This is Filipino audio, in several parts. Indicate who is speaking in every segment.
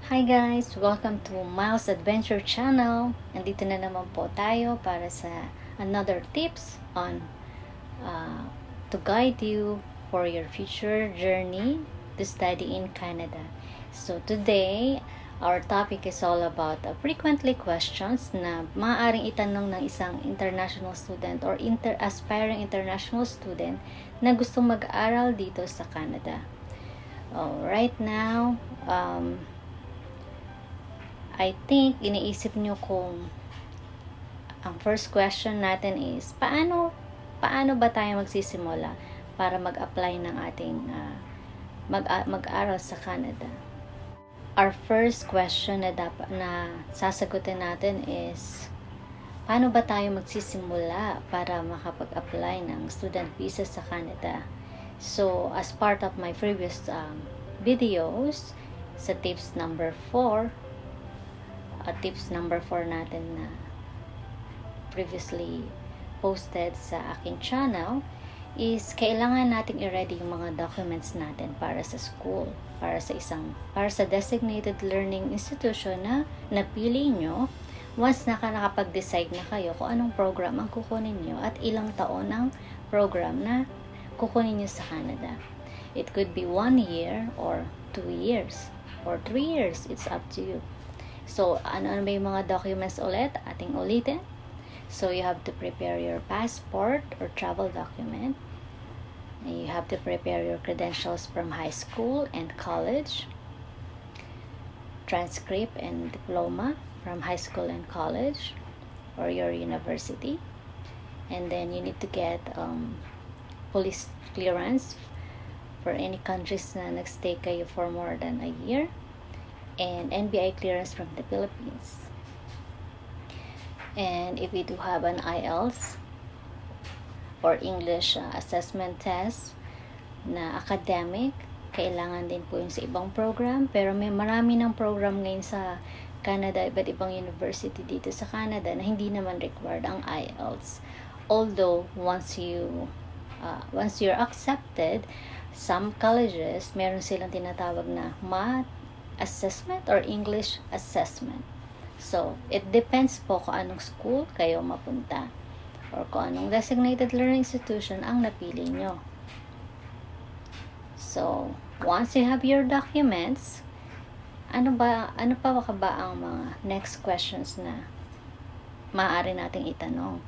Speaker 1: Hi guys! Welcome to Myles Adventure Channel. Nandito na naman po tayo para sa another tips on to guide you for your future journey to study in Canada. So today, our topic is all about frequently questions na maaaring itanong ng isang international student or aspiring international student na gustong mag-aral dito sa Canada. Right now, I think iniisip nyo kung ang first question natin is paano ba tayo magsisimula para mag-apply ng ating mag-aral sa Canada. Our first question na sasagutin natin is paano ba tayo magsisimula para makapag-apply ng student visa sa Canada. So as part of my previous videos sa tips number 4 natin na previously posted sa aking channel is kailangan nating i-ready yung mga documents natin para sa school, para sa designated learning institution na napili nyo once nakapag-decide na kayo kung anong program ang kukunin nyo at ilang taon ang program na kukunin nyo sa Canada. It could be 1 year or 2 years or 3 years. It's up to you. So, ano ba yung mga documents ating ulitin? So, you have to prepare your passport or travel document. You have to prepare your credentials from high school and college. Transcript and diploma from high school and college or your university. And then, you need to get police clearance for any countries na nagstay kayo for more than a year. And NBI clearance from the Philippines. And if you do have an IELTS or English assessment test na academic, kailangan din po yung sa ibang program. Pero may marami ng program ngayon sa Canada, iba't ibang university dito sa Canada na hindi naman required ang IELTS. Although once you're accepted, some colleges meron silang tinatawag na math assessment or English assessment. So, it depends po kung anong school kayo mapunta or kung anong designated learning institution ang napili nyo. So, once you have your documents, ano pa ba ang mga next questions na maaari nating itanong?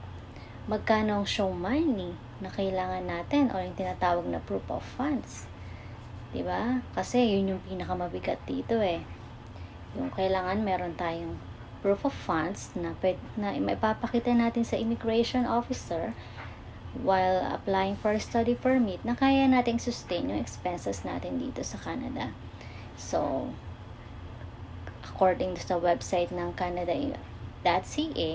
Speaker 1: Magkano ang show money na kailangan natin o yung tinatawag na proof of funds? Diba? Kasi yun yung pinakamabigat dito Yung kailangan meron tayong proof of funds na maipapakita natin sa immigration officer while applying for a study permit na kaya nating sustain yung expenses natin dito sa Canada. So, according sa website ng Canada.ca,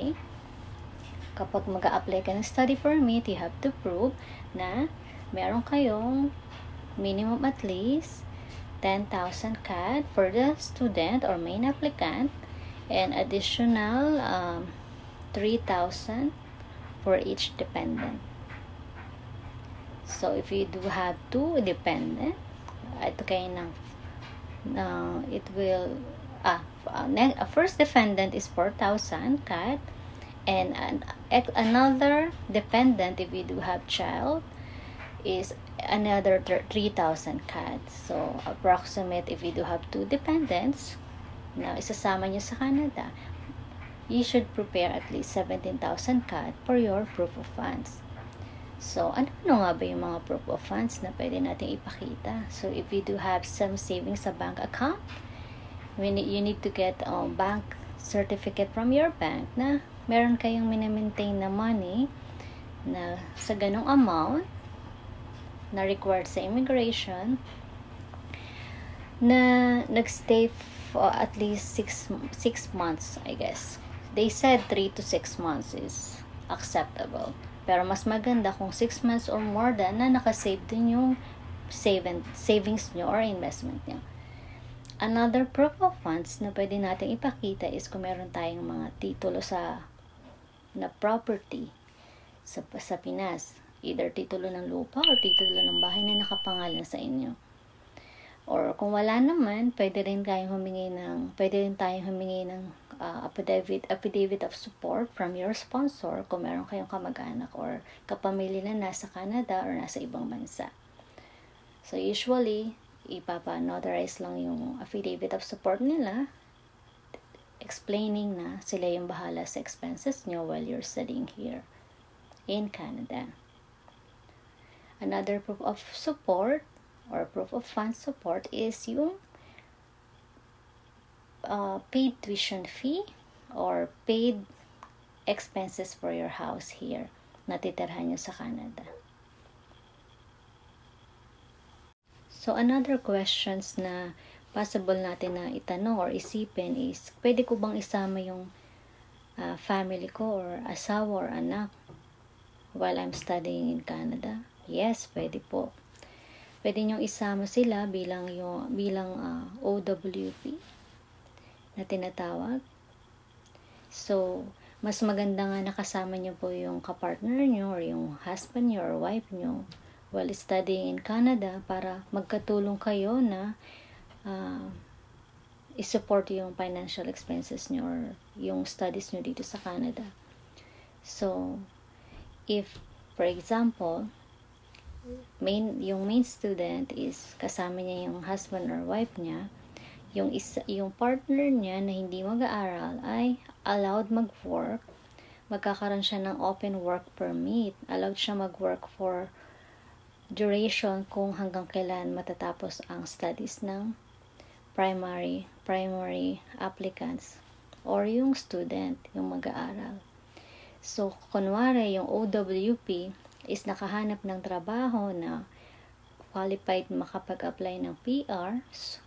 Speaker 1: kapag mag-a-apply ka ng study permit, you have to prove na meron kayong minimum at least 10,000 CAD for the student or main applicant and additional 3,000 for each dependent. So if you do have 2 dependent, ito kayo first dependent is 4,000 CAD and another dependent, if you do have child, is another 3,000 CAD. So, approximate, if you do have 2 dependents na isasama nyo sa Canada, you should prepare at least 17,000 CAD for your proof of funds. So, ano nga ba yung mga proof of funds na pwede natin ipakita? So, if you do have some savings sa bank account, you need to get a bank certificate from your bank na meron kayong minimaintain na money na sa ganong amount na required sa immigration na nagstay for at least 6 months, I guess. They said 3 to 6 months is acceptable. Pero mas maganda kung 6 months or more than na nakasave din yung savings nyo or investment nyo. Another proof of funds na pwede natin ipakita is kung meron tayong mga titulo na property sa Pinas. Either titulo ng lupa or titulo ng bahay na nakapangalan sa inyo. Or kung wala naman, pwede rin tayong humingi ng affidavit of support from your sponsor kung meron kayong kamag-anak or kapamilya na nasa Canada or nasa ibang bansa. So usually, ipapa-notarize lang yung affidavit of support nila, explaining na sila yung bahala sa expenses nyo while you're studying here in Canada. Another proof of support or proof of funds support is yung paid tuition fee or paid expenses for your house here na titirhan nyo sa Canada. So, another questions na possible natin na itanong or isipin is, pwede ko bang isama yung family ko or asawa or anak while I'm studying in Canada? Yes, pwede po. Pwede niyong isama sila bilang OWP na tinatawag. So, mas maganda nga nakasama niyo po yung kapartner niyo or yung husband niyo or wife niyo while studying in Canada para magkatulong kayo na i-support yung financial expenses niyo or yung studies niyo dito sa Canada. So, if, for example, yung main student is kasama niya yung husband or wife niya, yung partner niya na hindi mag-aaral ay allowed mag-work, magkakaroon siya ng open work permit, allowed siya mag-work for duration kung hanggang kailan matatapos ang studies ng primary applicants or yung student, yung mag-aaral. So, kunwari yung OWP is nakahanap ng trabaho na qualified makapag-apply ng PRs,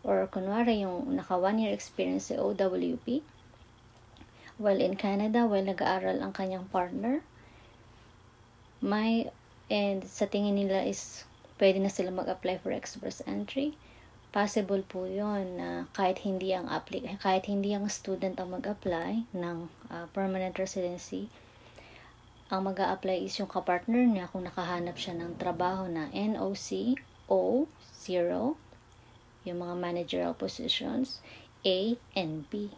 Speaker 1: or kunwari yung naka 1 year experience sa OWP while in Canada, while nag-aaral ang kanyang partner, and sa tingin nila is pwede na sila mag-apply for express entry. Possible po yun na kahit hindi ang student ang mag-apply ng permanent residency, ang mag-a-apply is yung kapartner niya kung nakahanap siya ng trabaho na NOC O0, yung mga managerial positions A and B.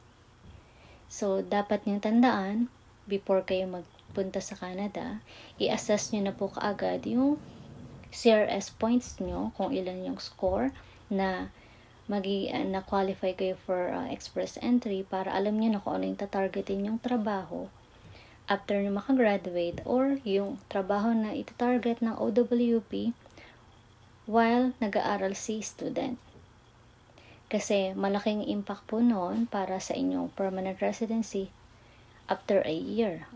Speaker 1: So, dapat niyong tandaan, before kayo magpunta sa Canada, i-assess niyo na po kaagad yung CRS points niyo, kung ilan yung score na na-qualify kayo for express entry para alam niyo na kung ano yung tatargetin yung trabaho after nyo makagraduate or yung trabaho na itatarget ng OWP while nag-aaral si student. Kasi malaking impact po noon para sa inyong permanent residency after a year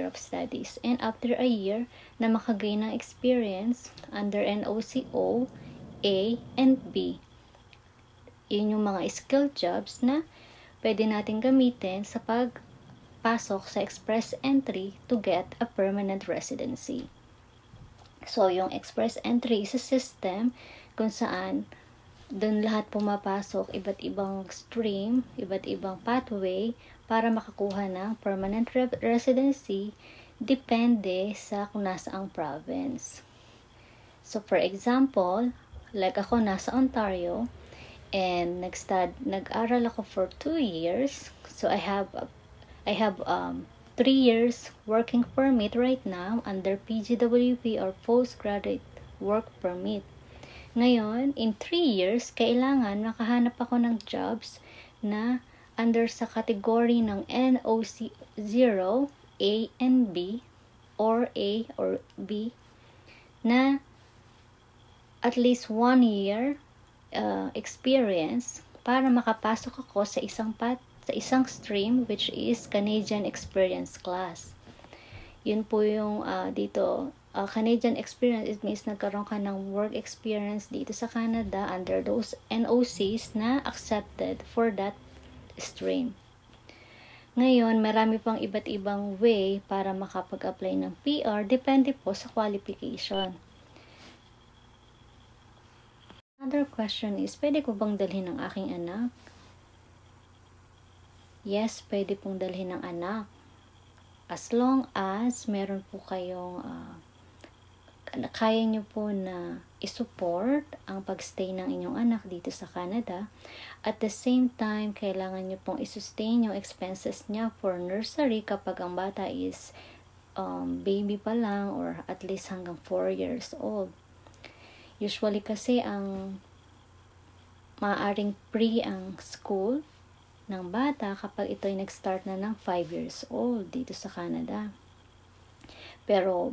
Speaker 1: of studies and after a year na makagain ng experience under NOCO A and B. Yun yung mga skill jobs na pwede natin gamitin sa pasok sa express entry to get a permanent residency. So, yung express entry is a system kung saan doon lahat pumapasok, iba't ibang stream, iba't ibang pathway para makakuha ng permanent residency depende sa kung nasa ang province. So, for example, like ako nasa Ontario and nag-aral ako for 2 years. So, I have 3 years working permit right now under PGWP or postgraduate work permit. Ngayon, in 3 years, kailangan makahanap ako ng jobs na under sa category ng NOC 0, A and B, or A or B, na at least 1 year experience para makapasok ako sa isang stream which is Canadian Experience Class. Yun po yung dito, Canadian Experience, it means nagkaroon ka ng work experience dito sa Canada under those NOCs na accepted for that stream. Ngayon, marami pang iba't ibang way para makapag-apply ng PR, depende po sa qualification. Another question is, pwede ko bang dalhin ang aking anak? Yes, pwede pong dalhin ng anak. As long as meron po kayong kaya nyo po na i-support ang pagstay ng inyong anak dito sa Canada. At the same time, kailangan nyo pong i-sustain yung expenses niya for nursery kapag ang bata is baby pa lang or at least hanggang 4 years old. Usually kasi ang maaaring pre ang school ng bata kapag ito ay nag-start na ng 5 years old dito sa Canada. Pero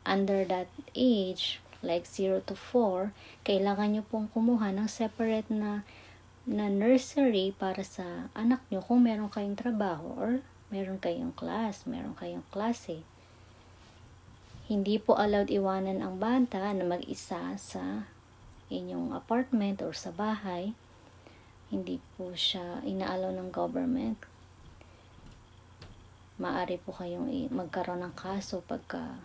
Speaker 1: under that age, like 0 to 4, kailangan nyo pong kumuha ng separate na nursery para sa anak nyo kung meron kayong trabaho or meron kayong class, meron kayong klase. Hindi po allowed iwanan ang bata na mag-isa sa inyong apartment or sa bahay. Hindi po siya inaalaw ng government. Maaari po kayong magkaroon ng kaso pagka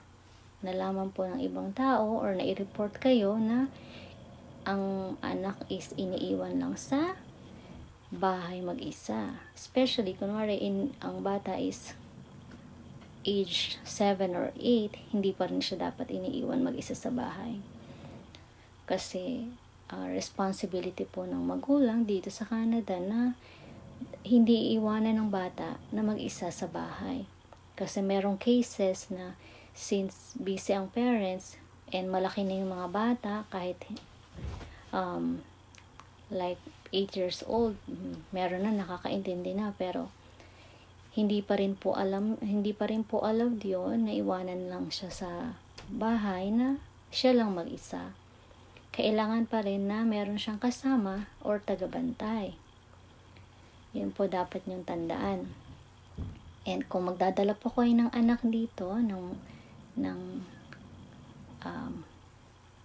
Speaker 1: nalaman po ng ibang tao or nai-report kayo na ang anak is iniiwan lang sa bahay mag-isa. Especially, kunwari, ang bata is age 7 or 8, hindi pa rin siya dapat iniiwan mag-isa sa bahay. Kasi, responsibility po ng magulang dito sa Canada na hindi iwanan ng bata na mag-isa sa bahay. Kasi merong cases na since busy ang parents and malaki na yung mga bata, kahit like 8 years old, meron na nakakaintindi na, pero hindi pa rin po allowed yun na iwanan lang siya sa bahay na siya lang mag-isa. Kailangan pa rin na meron siyang kasama or tagabantay. Yun po dapat niyong tandaan. And kung magdadala po kayo ng anak dito, ng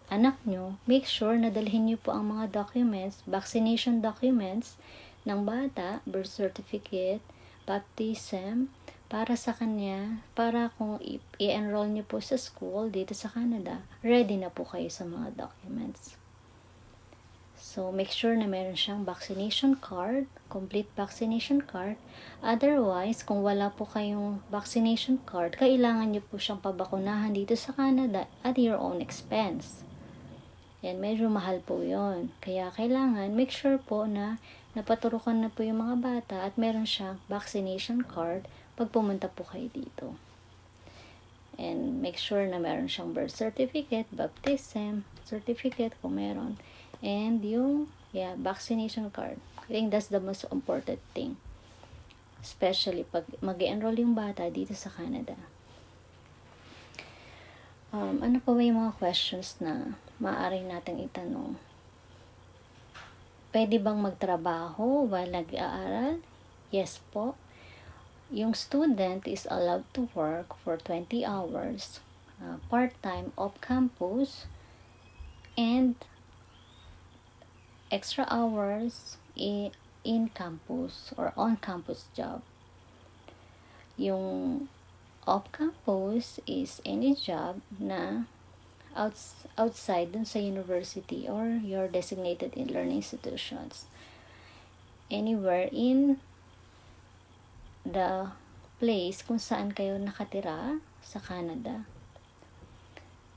Speaker 1: anak nyo, make sure na dalhin niyo po ang mga documents, vaccination documents ng bata, birth certificate, baptism, para sa kanya, para kung i-enroll niyo po sa school dito sa Canada, ready na po kayo sa mga documents. So, make sure na meron siyang vaccination card, complete vaccination card. Otherwise, kung wala po kayong vaccination card, kailangan niyo po siyang pabakunahan dito sa Canada at your own expense. Yan, medyo mahal po yun. Kaya kailangan, make sure po na napaturukan na po yung mga bata at meron siyang vaccination card pag pumunta po kayo dito. And make sure na meron siyang birth certificate, baptism certificate kung meron. And yung vaccination card. I think that's the most important thing. Especially pag mag-enroll yung bata dito sa Canada. Ano pa ba yung mga questions na maaari nating itanong? Pwede bang magtrabaho while nag-aaral? Yes po. Yung student is allowed to work for 20 hours, part-time off-campus, and extra hours in campus or on-campus job. Yung off-campus is any job na outside dun sa university or your designated learning institutions. Anywhere in the place kung saan kayo nakatira sa Canada.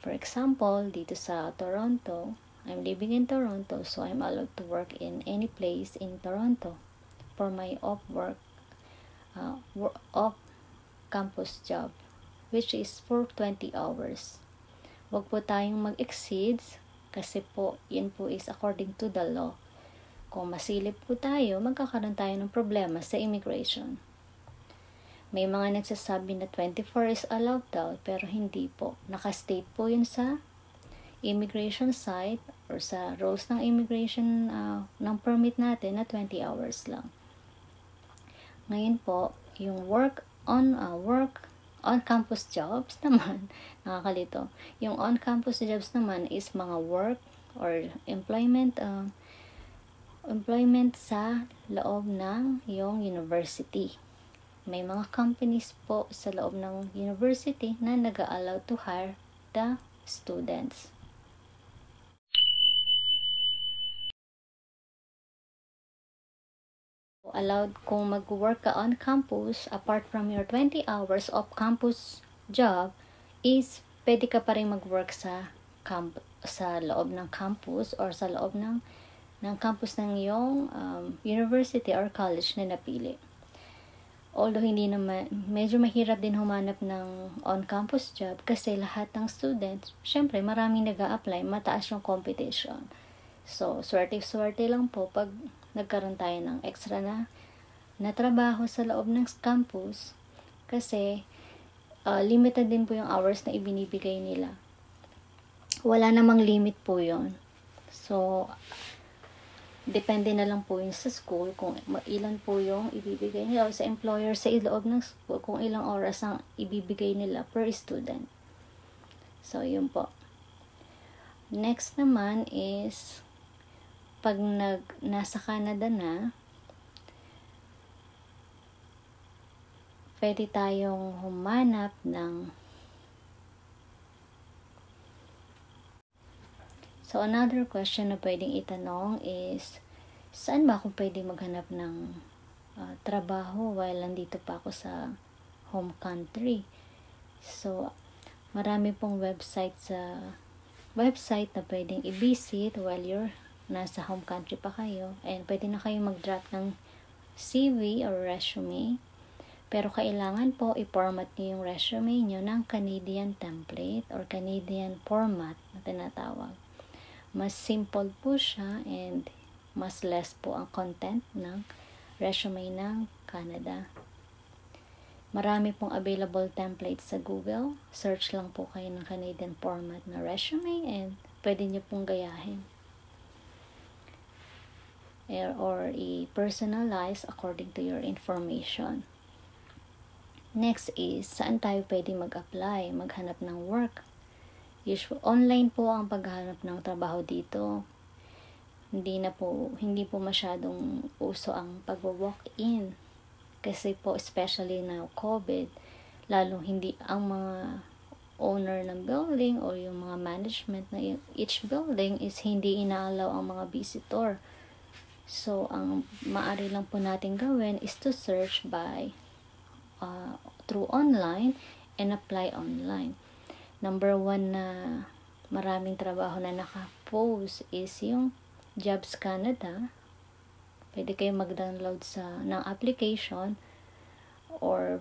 Speaker 1: For example, dito sa Toronto, I'm living in Toronto, so I'm allowed to work in any place in Toronto for my off-campus job, which is for 20 hours. Wag po tayong mag-exceed kasi po, yun po is according to the law. Kung masilip po tayo, magkakaroon tayo ng problema sa immigration. May mga nagsasabi na 24 is allowed daw, pero hindi po. Naka-state po yun sa immigration site or sa rules ng immigration ng permit natin na 20 hours lang. Ngayon po, yung on-campus jobs naman, nakakalito. Yung on-campus jobs naman is mga work or employment sa loob ng yung university. May mga companies po sa loob ng university na nag-allow to hire the students. Allowed kung mag-work ka on campus apart from your 20 hours of campus job is pwede ka pa rin mag-work sa loob ng campus or sa loob ng campus ng iyong university or college na napili. Although hindi naman, medyo mahirap din humanap ng on-campus job kasi lahat ng students, syempre maraming nag-a-apply, mataas yung competition. So, swerte-swerte lang po pag nagkaroon tayo ng extra na trabaho sa loob ng campus kasi limited din po yung hours na ibinibigay nila. Wala namang limit po yon. So, depende na lang po yun sa school kung ilan po yung ibibigay nila o sa employer sa loob ng school kung ilang oras ang ibibigay nila per student. So, yun po. Next naman is pag nasa Canada na, pwede tayong humanap ng So, another question na pwedeng itanong is, saan ba ako pwede maghanap ng trabaho while nandito pa ako sa home country? So, marami pong website na pwedeng i-visit while you're nasa home country pa kayo. And pwede na kayo mag-drop ng CV or resume. Pero kailangan po i-format niyo yung resume niyo ng Canadian template or Canadian format na tinatawag. Mas simple po siya and mas less po ang content ng resume ng Canada. Marami pong available templates sa Google. Search lang po kayo ng Canadian format na resume and pwede nyo pong gayahin. Or i-personalize according to your information. Next is, saan tayo pwede mag-apply, maghanap ng work? Online po ang paghahanap ng trabaho dito. Hindi po masyadong uso ang pag-walk-in. Kasi po, especially now COVID, lalong hindi ang mga owner ng building o yung mga management na each building is hindi inaalaw ang mga visitor. So, ang maaari lang po natin gawin is to search through online and apply online. Number 1 na maraming trabaho na naka-post is yung Jobs Canada. Pwede kayo mag-download ng application or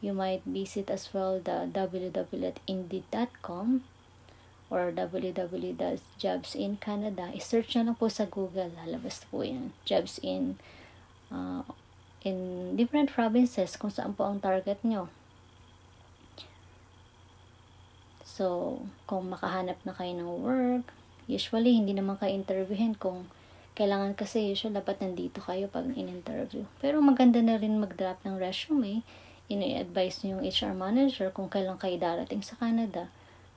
Speaker 1: you might visit as well the www.indeed.com or www.jobsincanada. I-search nyo lang po sa Google. Lalabas po yan. Jobs in different provinces kung saan po ang target nyo. So, kung makahanap na kayo ng work, usually, hindi naman kayo interviewin kung kailangan kasi usually dapat nandito kayo pag in-interview. Pero maganda na rin mag-drop ng resume. I-advise nyo yung HR manager kung kailan kayo darating sa Canada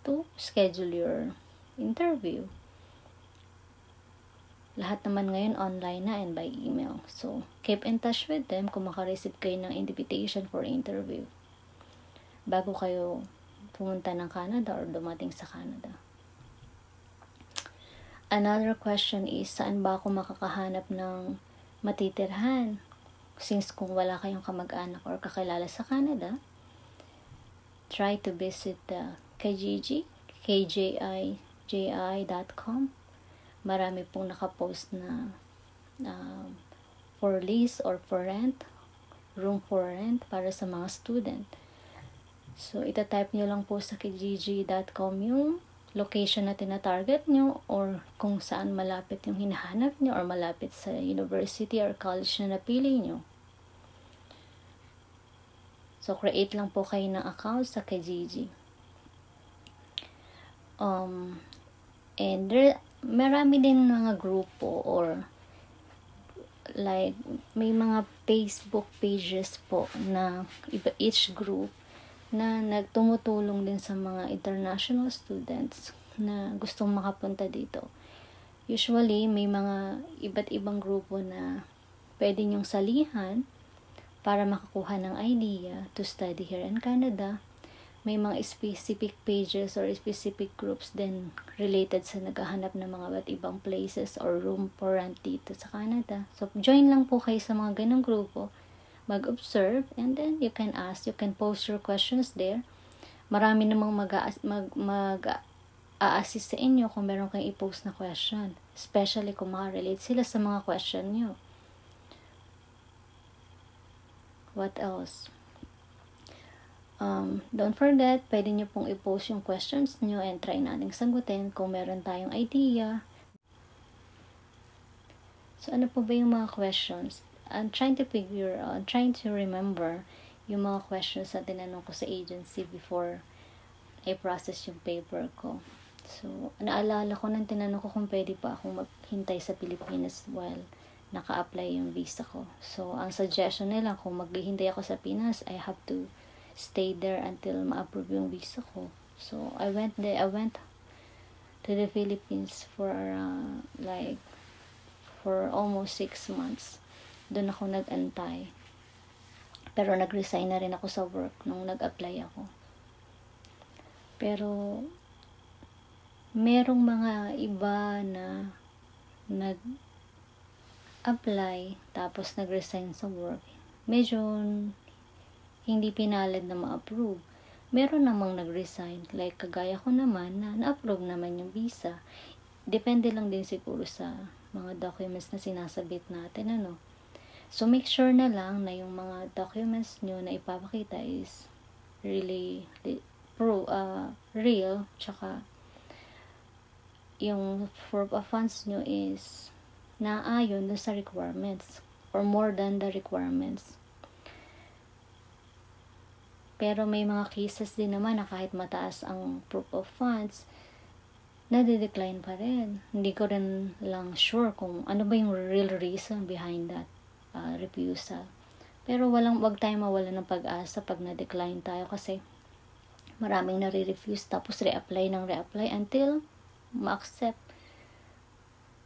Speaker 1: to schedule your interview. Lahat naman ngayon online na and by email. So, keep in touch with them kung makareceive kayo ng invitation for interview bago kayo pumunta ng Canada or dumating sa Canada. Another question is, saan ba ako makakahanap ng matitirhan? Since kung wala kayong kamag-anak or kakilala sa Canada, try to visit the kjij.com. Marami pong nakapost na for lease or for rent, room for rent para sa mga student. So, itatype nyo lang po sa kjij.com yung location na tina-target nyo or kung saan malapit yung hinahanap nyo or malapit sa university or college na napili nyo. So, create lang po kayo ng account sa Kijiji. And marami din mga grupo or like may mga Facebook pages po na each group na nagtumutulong din sa mga international students na gustong makapunta dito. Usually, may mga iba't ibang grupo na pwede nyong salihan para makakuha ng idea to study here in Canada. May mga specific pages or specific groups din related sa naghahanap ng mga iba't ibang places or room for rent dito sa Canada. So, join lang po kayo sa mga ganong grupo, mag-observe, and then you can post your questions there. marami namang mag-a-assist sa inyo kung meron kayong i-post na question. Especially kung makarelate sila sa mga question nyo. What else? Don't forget, pwede nyo pong i-post yung questions nyo and try nating sagutin kung meron tayong idea. So, ano po ba yung mga questions? I'm trying to remember yung mga questions na tinanong ko sa agency before I process yung paper ko. So, naalala ko nang tinanong ko kung pwede pa akong maghintay sa Pilipinas while naka-apply yung visa ko. So, ang suggestion nila, kung maghihintay ako sa Pinas, I have to stay there until ma-approve yung visa ko. So, I went to the Philippines for for almost 6 months. Doon ako nag-antay. Pero nag-resign na rin ako sa work nung nag-apply ako. Pero merong mga iba na nag-apply tapos nag-resign sa work. Medyo hindi pinalad na ma-approve. Meron namang nag-resign. Like kagaya ko naman na na-approve naman yung visa. Depende lang din siguro sa mga documents na sinasabit natin, ano. So, make sure na lang na yung mga documents nyo na ipapakita is really real, tsaka yung proof of funds nyo is naayon dun sa requirements or more than the requirements. Pero may mga cases din naman na kahit mataas ang proof of funds, nade-decline pa rin. Hindi ko rin lang sure kung ano ba yung real reason behind that refusal. Pero wag tayong mawala ng pag-asa pag na-decline tayo kasi maraming nare-refuse tapos re-apply until ma-accept.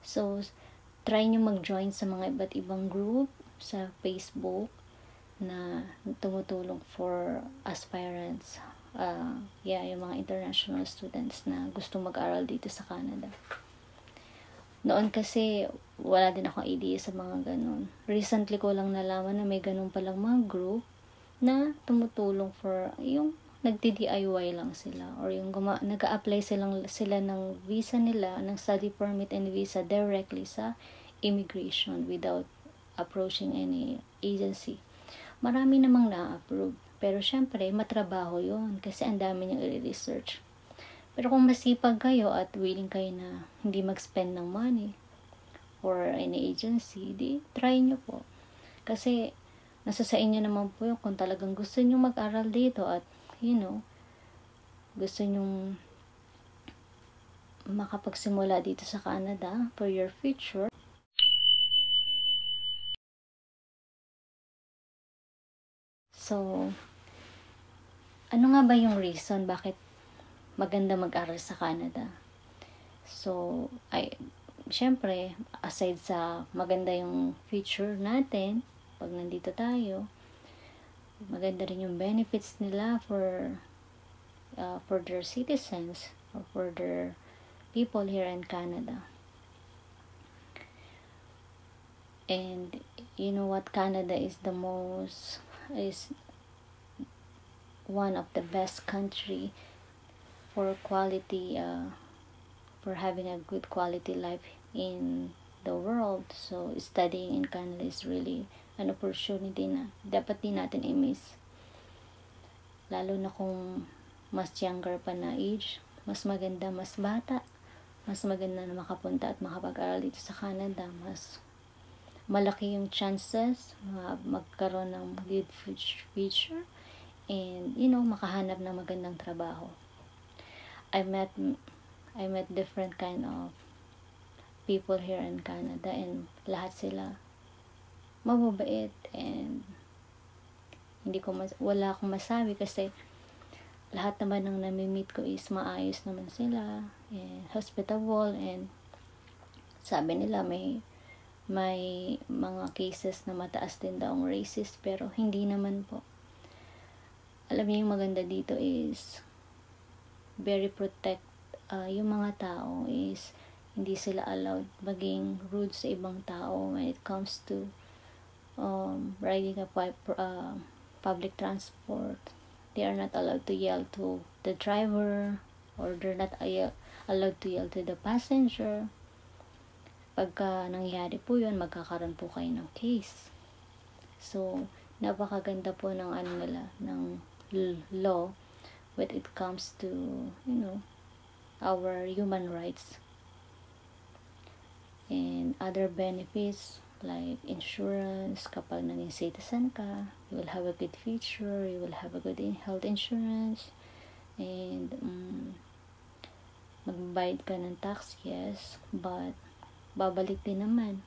Speaker 1: So, try nyo mag-join sa mga iba't ibang group sa Facebook na tumutulong for aspirants. Yung mga international students na gusto mag-aral dito sa Canada. Noon kasi, wala din akong idea sa mga ganun. Recently ko lang nalaman na may ganun palang mga group na tumutulong for, yung nagdi-DIY lang sila. Or yung nag-a-apply sila ng visa nila, ng study permit and visa directly sa immigration without approaching any agency. Marami namang na-approve. Pero syempre, matrabaho yun kasi ang dami niyang i-research. Pero kung masipag kayo at willing kayo na hindi mag-spend ng money for any agency, di try nyo po. Kasi nasa sa inyo naman po yun kung talagang gusto nyo mag-aral dito at gusto nyo makapagsimula dito sa Canada for your future. So, ano nga ba yung reason bakit maganda mag-aral sa Canada? So, syempre, aside sa maganda yung future natin, pag nandito tayo, maganda rin yung benefits nila for their citizens or for their people here in Canada. And you know what, Canada is one of the best country for quality for having a good quality life in the world. So studying in Canada is really an opportunity na dapat din natin i-miss, lalo na kung mas younger pa na age. Mas maganda, mas bata, mas maganda na makapunta at makapag-aral dito sa Canada. Mas malaki yung chances magkaroon ng good future and makahanap ng magandang trabaho. I met different kind of people here in Canada and lahat sila mababait and wala akong masabi kasi lahat naman ng nami-meet ko is maayos naman sila and hospitable, and sabi nila may mga cases na mataas din daw ang racist, pero hindi naman po. Alam niyo yung maganda dito is very yung mga tao is hindi sila allowed maging rude sa ibang tao when it comes to riding a public transport. They are not allowed to yell to the driver, or they're not allowed to yell to the passenger. Pagka nangyari po yun, magkakaroon po kayo ng case. So, napakaganda po ng ng law when it comes to, our human rights and other benefits like insurance. Kapag naging citizen ka, you will have a good future, you will have a good health insurance, and magbayad ka ng tax, yes, but babalik din naman.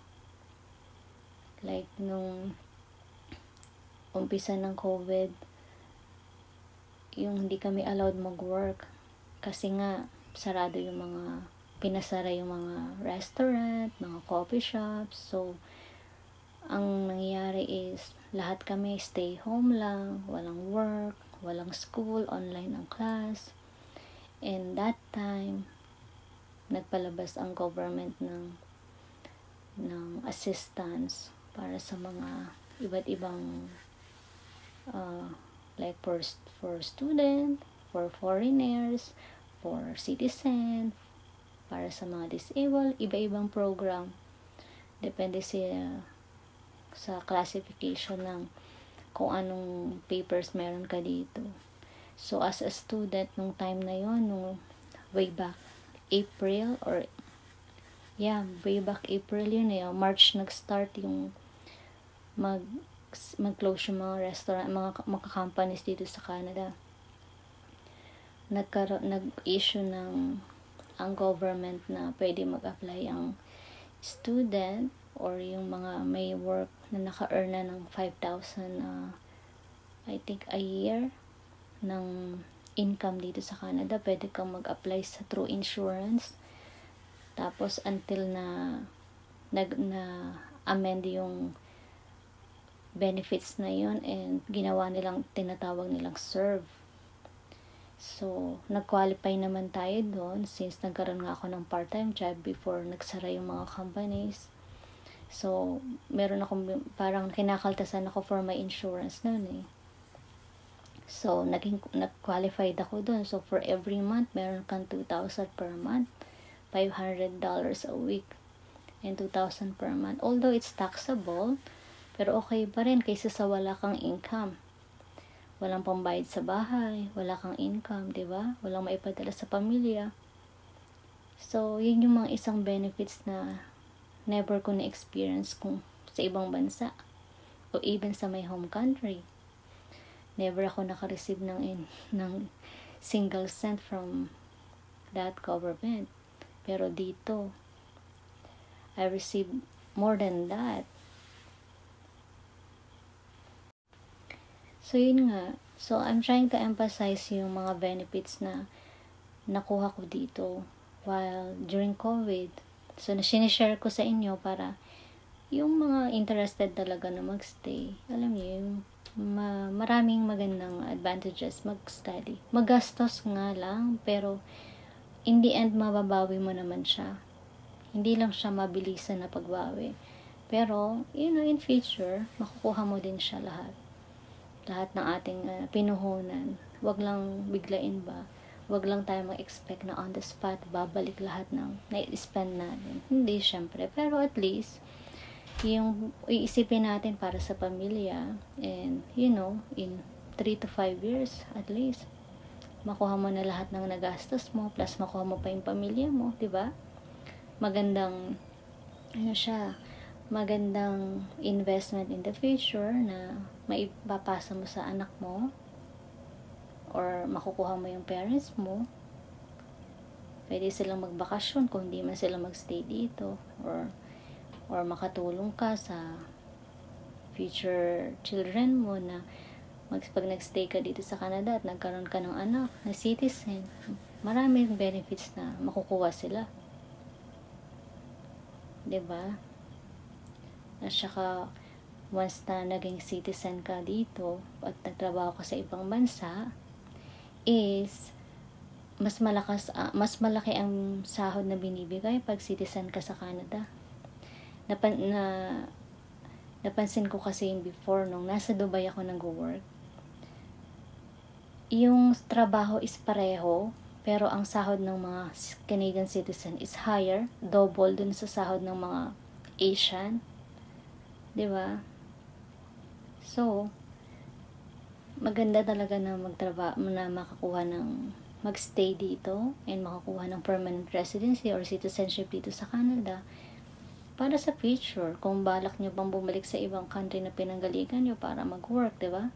Speaker 1: Like nung umpisa ng COVID, yung hindi kami allowed mag-work kasi nga sarado yung pinasara yung mga restaurant, mga coffee shops. So ang nangyayari is lahat kami stay home lang, walang work, walang school, online ang class. And that time nagpalabas ang government ng assistance para sa mga iba't ibang like for student, for foreigners, for citizen, para sa mga disabled, iba-ibang program. Depende sa classification ng kung anong papers meron ka dito. So as a student nung time na yon, nung way back April way back April yun March nag-start yung mag-close yung mga restaurant, mga companies dito sa Canada. Nag-issue ang government na pwede mag-apply ang student or yung mga may work na naka-earn na ng 5,000 I think a year ng income dito sa Canada. Pwede kang mag-apply sa through insurance. Tapos until na amend yung benefits na yun and ginawa tinatawag nilang serve. So, nag-qualify naman tayo doon since nagkaroon nga ako ng part-time job before nagsara yung mga companies. So, meron akong parang kinakaltasan ako for my insurance noon So, nag-qualified ako doon. So, for every month, meron kang 2,000 per month. $500 a week and 2,000 per month. Although it's taxable, pero okay pa rin kaysa sa wala kang income. Walang pambayad sa bahay, wala kang income, di ba? Walang maipadala sa pamilya. So, yun yung mga isang benefits na never ko na-experience kung sa ibang bansa o even sa my home country. Never ako naka-receive ng single cent from that government. Pero dito, I received more than that. So, yun nga. So, I'm trying to emphasize yung mga benefits na nakuha ko dito while during COVID. So, sinishare ko sa inyo para yung mga interested talaga na magstay, alam niyo, yung maraming magandang advantages mag-study. Magastos nga lang, pero in the end, mababawi mo naman siya. Hindi lang siya mabilisan na pagbawi. Pero, in future, makukuha mo din siya lahat. Lahat ng ating pinuhunan. Wag lang biglain ba? Wag lang tayo mag-expect na on the spot, babalik lahat ng na-spend natin. Hindi, syempre. Pero at least, yung iisipin natin para sa pamilya, and, in 3 to 5 years, at least, makuha mo na lahat ng nagastos mo, plus makuha mo pa yung pamilya mo, di ba? Magandang, magandang investment in the future na maipapasa mo sa anak mo, or makukuha mo yung parents mo. Pwede silang magbakasyon kung hindi man sila magstay dito, or makatulong ka sa future children mo na pag nagstay ka dito sa Canada at nagkaroon ka ng anak na citizen, maraming benefits na makukuha sila. Diba? At saka, once na naging citizen ka dito at nagtrabaho ka sa ibang bansa, is mas malaki ang sahod na binibigay pag citizen ka sa Canada. Napansin ko kasi before nung nasa Dubai ako nag-work, yung trabaho is pareho, pero ang sahod ng mga Canadian citizen is higher, double dun sa sahod ng mga Asian. 'Di ba? So, maganda talaga na makakuha ng magstay dito and makakuha ng permanent residency or citizenship dito sa Canada para sa future. Kung balak nyo pang bumalik sa ibang country na pinanggalingan nyo para mag-work, 'di ba?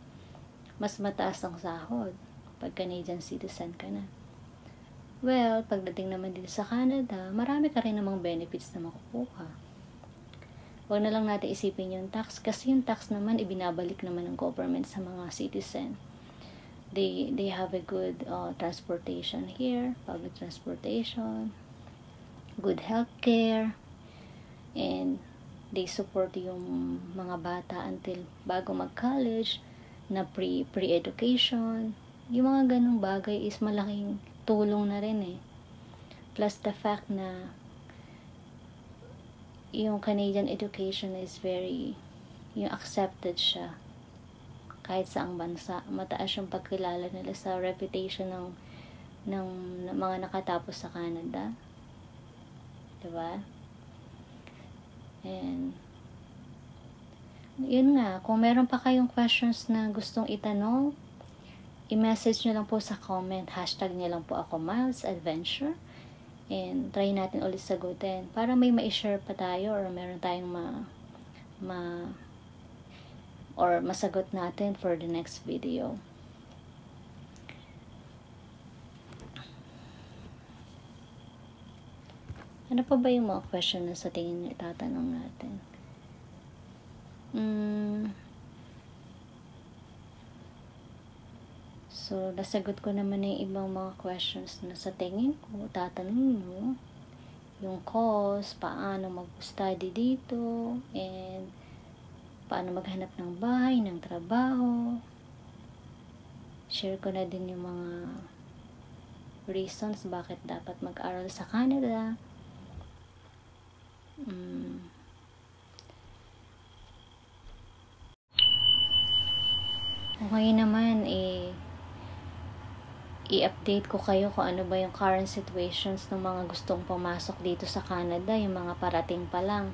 Speaker 1: Mas mataas ang sahod pag Canadian citizen ka na. Well, pagdating naman dito sa Canada, marami ka rin namang benefits na makukuha. Huwag na lang natin isipin yung tax kasi yung tax naman ibinabalik naman ng government sa mga citizen. They have a good transportation here, public transportation, good healthcare, and they support yung mga bata until bago mag-college na pre-education. Yung mga ganong bagay is malaking tulong na rin eh. Plus the fact na yung Canadian education is very yung accepted siya kahit saang bansa. Mataas yung pagkilala nila sa reputation ng mga nakatapos sa Canada. Diba? And yun nga, kung meron pa kayong questions na gustong itanong, i-message nyo lang po sa comment. Hashtag nyo lang po ako, Myles Adventure. And try natin ulit sagutin para may ma-share pa tayo or meron tayong masagot natin for the next video. Ano pa ba yung mga question na sa tingin nyo itatanong natin? So, nasagot ko naman yung ibang mga questions na sa tingin ko, tatanungin mo. Yung cost, paano mag-study dito, and paano maghanap ng bahay, ng trabaho. Share ko na din yung mga reasons bakit dapat mag-aral sa Canada. Okay naman, i-update ko kayo kung ano ba yung current situations ng mga gustong pumasok dito sa Canada, yung mga parating pa lang.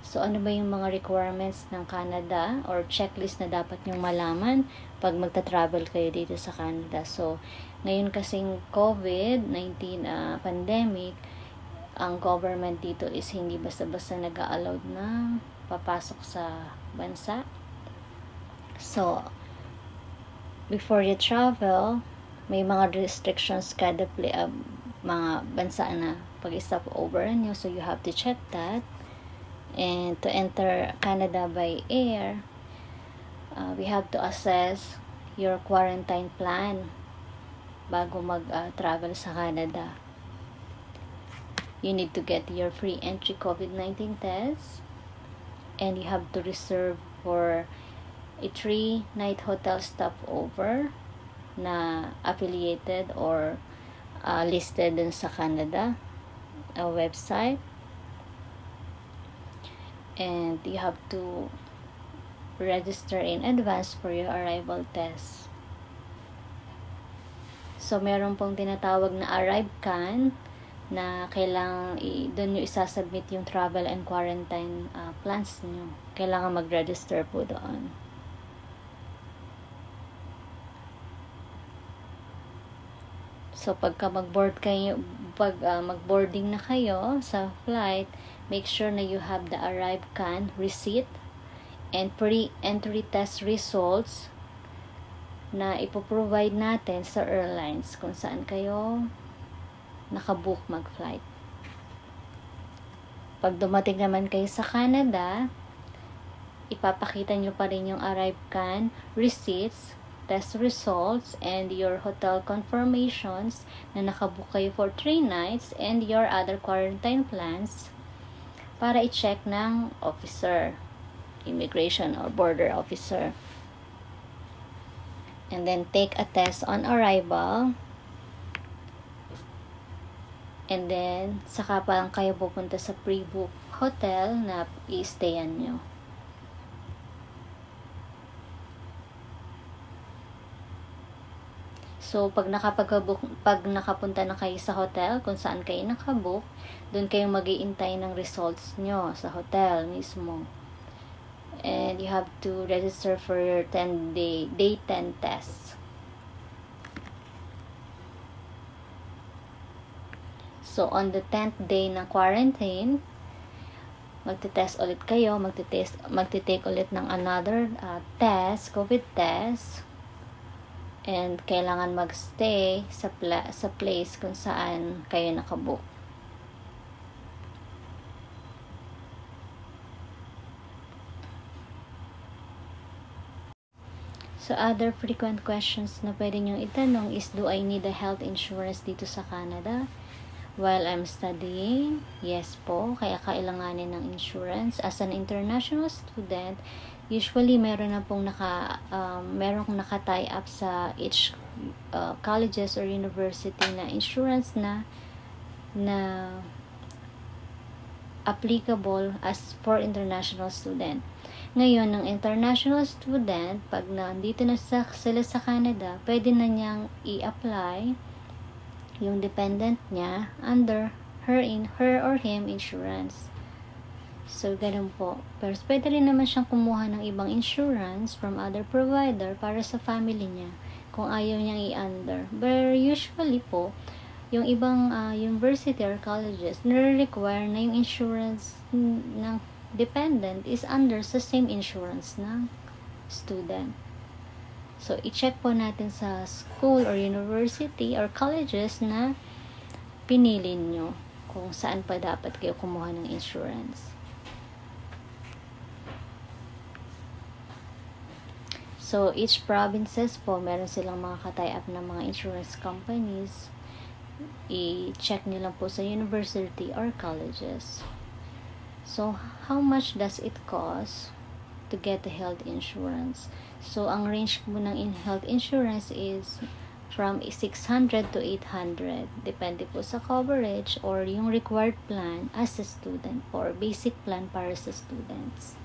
Speaker 1: So, ano ba yung mga requirements ng Canada or checklist na dapat nyong malaman pag magta-travel kayo dito sa Canada. So, ngayon kasing COVID-19 pandemic, ang government dito is hindi basta-basta nag-a-allowed na papasok sa bansa. So, before you travel, may mga restrictions kada mga bansa na pag-stop over nyo. So, you have to check that. And to enter Canada by air, we have to assess your quarantine plan bago mag-travel sa Canada. You need to get your free entry COVID-19 test. And you have to reserve for a 3-night hotel stopover na affiliated or listed dun sa Canada website. And you have to register in advance for your arrival test. So, meron pong tinatawag na arrive can na kailangan doon nyo isasubmit yung travel and quarantine plans nyo. Kailangan mag-register po doon. So, pagka mag-boarding na kayo sa flight, make sure na you have the arrive can receipt and pre-entry test results na ipoprovide natin sa airlines kung saan kayo nakabook mag-flight. Pag dumating naman kayo sa Canada, ipapakita nyo pa rin yung arrive can receipts, test results, and your hotel confirmations na nakabook kayo for 3 nights and your other quarantine plans para i-check ng officer, immigration or border officer. And then take a test on arrival. And then saka pa lang kayo pupunta sa pre-book hotel na i-stayan nyo. So, pag nakapunta na kayo sa hotel, kung saan kayo nakabook, doon kayo mag-iintay ng results nyo sa hotel mismo. And you have to register for your day 10 test. So, on the 10th day ng quarantine, magte-test ulit kayo, magte-take ulit ng another test, COVID test. And kailangan magstay sa place kung saan kayo nakabook. So, other frequent questions na pwede nyo itanong is, do I need a health insurance dito sa Canada while I'm studying? Yes po, kaya kailanganin ng insurance. As an international student, usually meron na pong merong naka-tie up sa each colleges or university na insurance na applicable as for international student. Ngayon, ng international student, pag nandito na sila sa Canada, pwede na niyang i-apply yung dependent niya under her or him insurance. So, ganun po. Pero pwede rin naman siyang kumuha ng ibang insurance from other provider para sa family niya kung ayaw niyang i-under. But usually po, yung ibang university or colleges, nire-require na yung insurance ng dependent is under sa same insurance ng student. So, i-check po natin sa school or university or colleges na pinili nyo kung saan pa dapat kayo kumuha ng insurance. So, each provinces po, meron silang mga ka-tie up na mga insurance companies. I-check nyo lang po sa university or colleges. So, how much does it cost to get the health insurance? So, ang range po ng health insurance is from 600 to 800. Depende po sa coverage or yung required plan as a student or basic plan para sa students.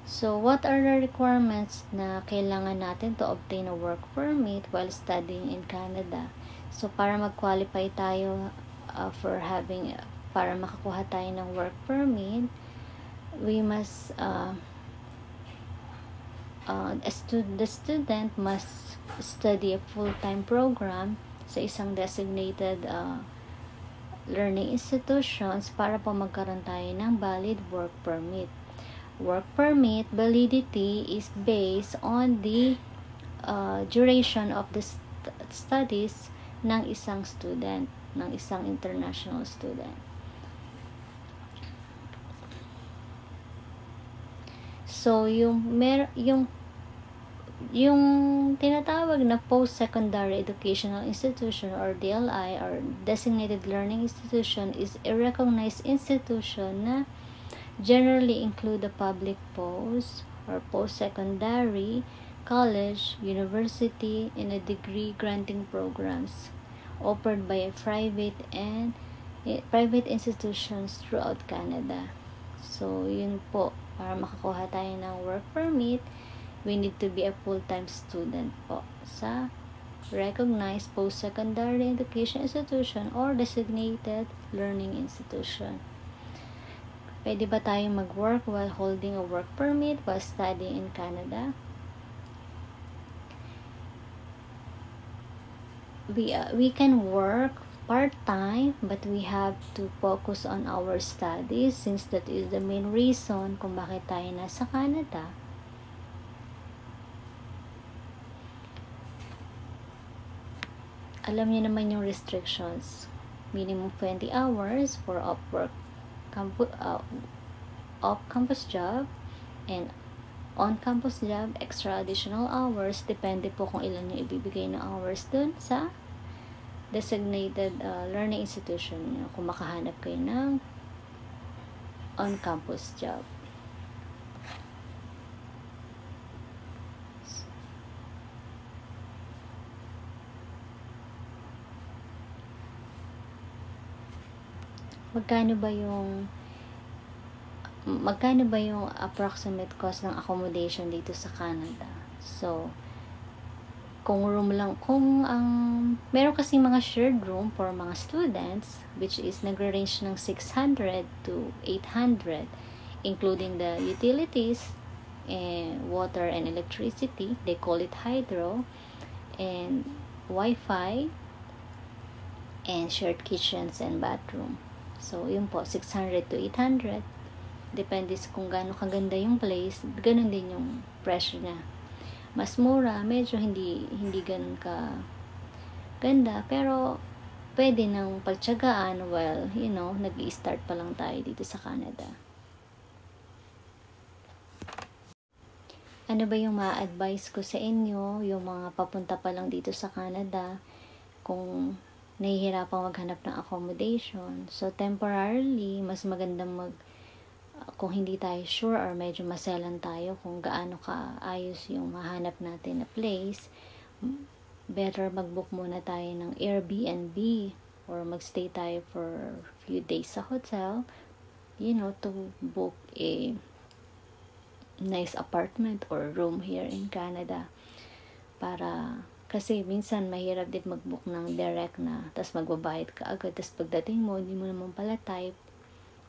Speaker 1: So, what are the requirements na kailangan natin to obtain a work permit while studying in Canada? So, para mag-qualify tayo para makakuha tayo ng work permit, we must the student must study a full-time program sa isang designated learning institutions para po magkaroon tayo ng valid work permit. Work permit validity is based on the duration of the studies ng isang student, ng isang international student. So, yung tinatawag na post-secondary educational institution or DLI or designated learning institution is a recognized institution na generally include the public post or post-secondary college, university, and a degree granting programs offered by private institutions throughout Canada. So, yun po. Para makakuha tayo ng work permit, we need to be a full-time student po sa recognized post-secondary education institution or designated learning institution. Pwede ba tayong mag-work while holding a work permit while studying in Canada? We can work part-time, but we have to focus on our studies since that is the main reason kung bakit tayo nasa Canada. Alam niyo naman yung restrictions. Minimum 20 hours for off-campus job and on-campus job, extra additional hours. Depende po kung ilan yung ibibigay na hours dun sa designated learning institution nyo kung makahanap kayo ng on-campus job. Magkano ba yung approximate cost ng accommodation dito sa Canada? So, kung room lang, kung meron kasi mga shared room for mga students, which is nagre-range ng 600 to 800, including the utilities, and water and electricity, they call it hydro, and Wi-Fi, and shared kitchens and bathroom. So, yun po, 600 to 800. Depende sa kung gaano kaganda yung place, ganun din yung presyo niya. Mas mura, medyo hindi ganun ka ganda, pero pwede nang pagtiyagaan while, nag-i-start pa lang tayo dito sa Canada. Ano ba yung ma-advise ko sa inyo, yung mga papunta pa lang dito sa Canada, kung nahihirapang maghanap ng accommodation. So, temporarily, mas magandang kung hindi tayo sure or medyo maselan tayo kung gaano kaayos yung mahanap natin na place, better mag-book muna tayo ng Airbnb or magstay tayo for few days sa hotel, to book a nice apartment or room here in Canada. Kasi minsan mahirap din mag-book ng direct na, tas magbabayad ka agad, tas pagdating mo, hindi mo naman pala type,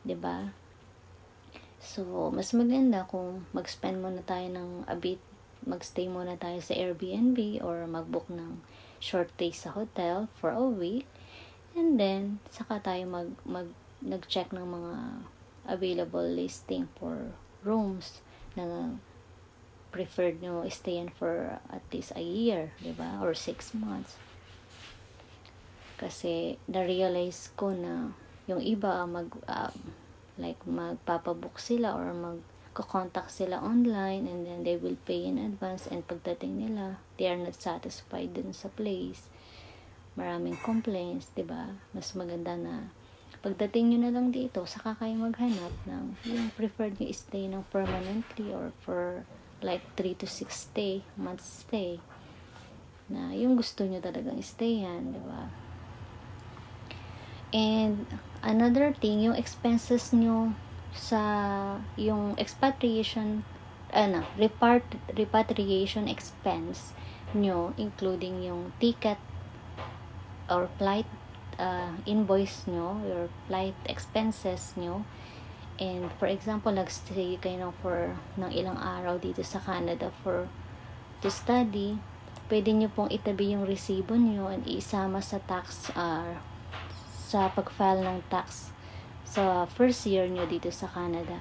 Speaker 1: 'di ba? So, mas maganda kung mag-spend muna tayo ng a bit, mag-stay muna tayo sa Airbnb or mag-book ng short stay sa hotel for a week, and then saka tayo nag-check ng mga available listing for rooms na preferred nyo stayin for at least a year, diba? Or 6 months. Kasi na-realize ko na yung iba magpapabook sila or magko-contact sila online, and then they will pay in advance, and pagdating nila, they are not satisfied dun sa place. Maraming complaints, diba? Mas maganda na pagdating nyo na lang dito, saka kayo maghanap ng yung preferred nyo stay ng permanently or for like 3 to 6 months stay, na yung gusto nyo talagang stay yan, diba? And another thing, yung expenses nyo sa yung repatriation expense nyo, including yung ticket or flight invoice nyo, your flight expenses nyo, and for example, nag-stay kayo ng ilang araw dito sa Canada to study, pwede nyo pong itabi yung resibo nyo and isama sa tax sa pag-file ng tax sa first year nyo dito sa Canada,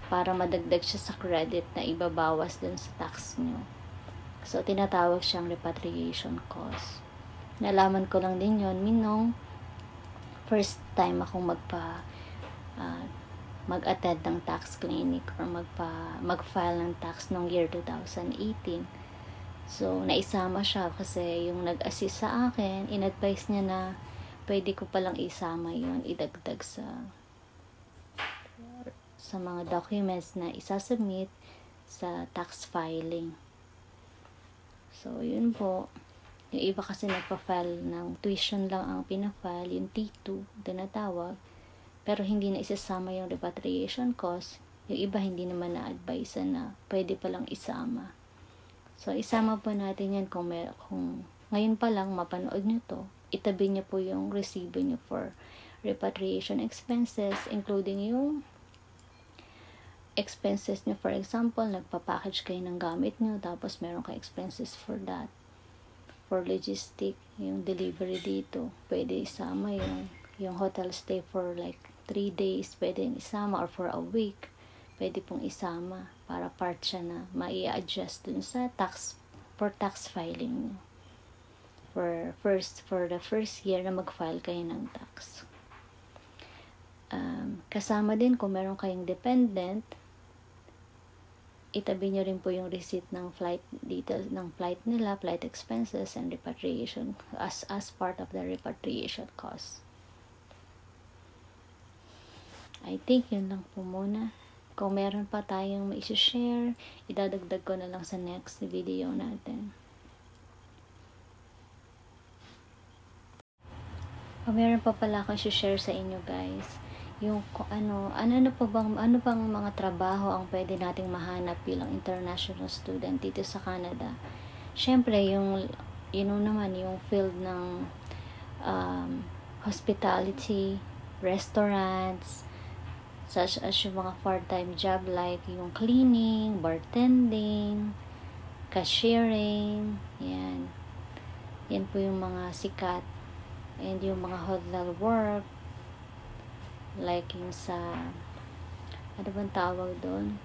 Speaker 1: para madagdag siya sa credit na ibabawas dun sa tax nyo. So, tinatawag siyang repatriation cost. Nalaman ko lang din yun nung first time akong mag-attend ng tax clinic or mag-file ng tax nung year 2018. So, naisama siya kasi yung nag-assist sa akin, in-advise niya na pwede ko palang isama yun, idagdag sa mga documents na isasubmit sa tax filing. So, yun po. Yung iba kasi nagpa-file ng tuition lang ang pinafile, yung T2, tinatawag, pero hindi na isasama yung repatriation cost. Yung iba hindi naman na-advise na pwede palang isama. So, isama po natin yan kung ngayon pa lang mapanood nyo to, itabi niyo po yung resibo niyo for repatriation expenses, including yung expenses niyo. For example, nagpa-package kayo ng gamit niyo, tapos meron kayo expenses for that. For logistic, yung delivery dito, pwede isama yung hotel stay for like 3 days, pwede isama, or for a week, pwede pong isama para part siya na mai-adjust dun sa tax filing niyo. For the first year na mag-file kayo ng tax. Kasama din kung meron kayong dependent, itabi nyo rin po yung receipt ng flight details ng flight nila, flight expenses and repatriation as part of the repatriation cost. I think yun lang po muna. Kung meron pa tayong ma-share, idadagdag ko na lang sa next video natin. Meron pa pala akong share sa inyo, guys. Yung ano bang mga trabaho ang pwede nating mahanap bilang international student dito sa Canada. syempre, naman, yung field ng hospitality, restaurants, such as yung mga part-time job like yung cleaning, bartending, cashiering, yan. Yan po yung mga sikat. And yung mga hotel work, like yung sa, ano bang tawag doon?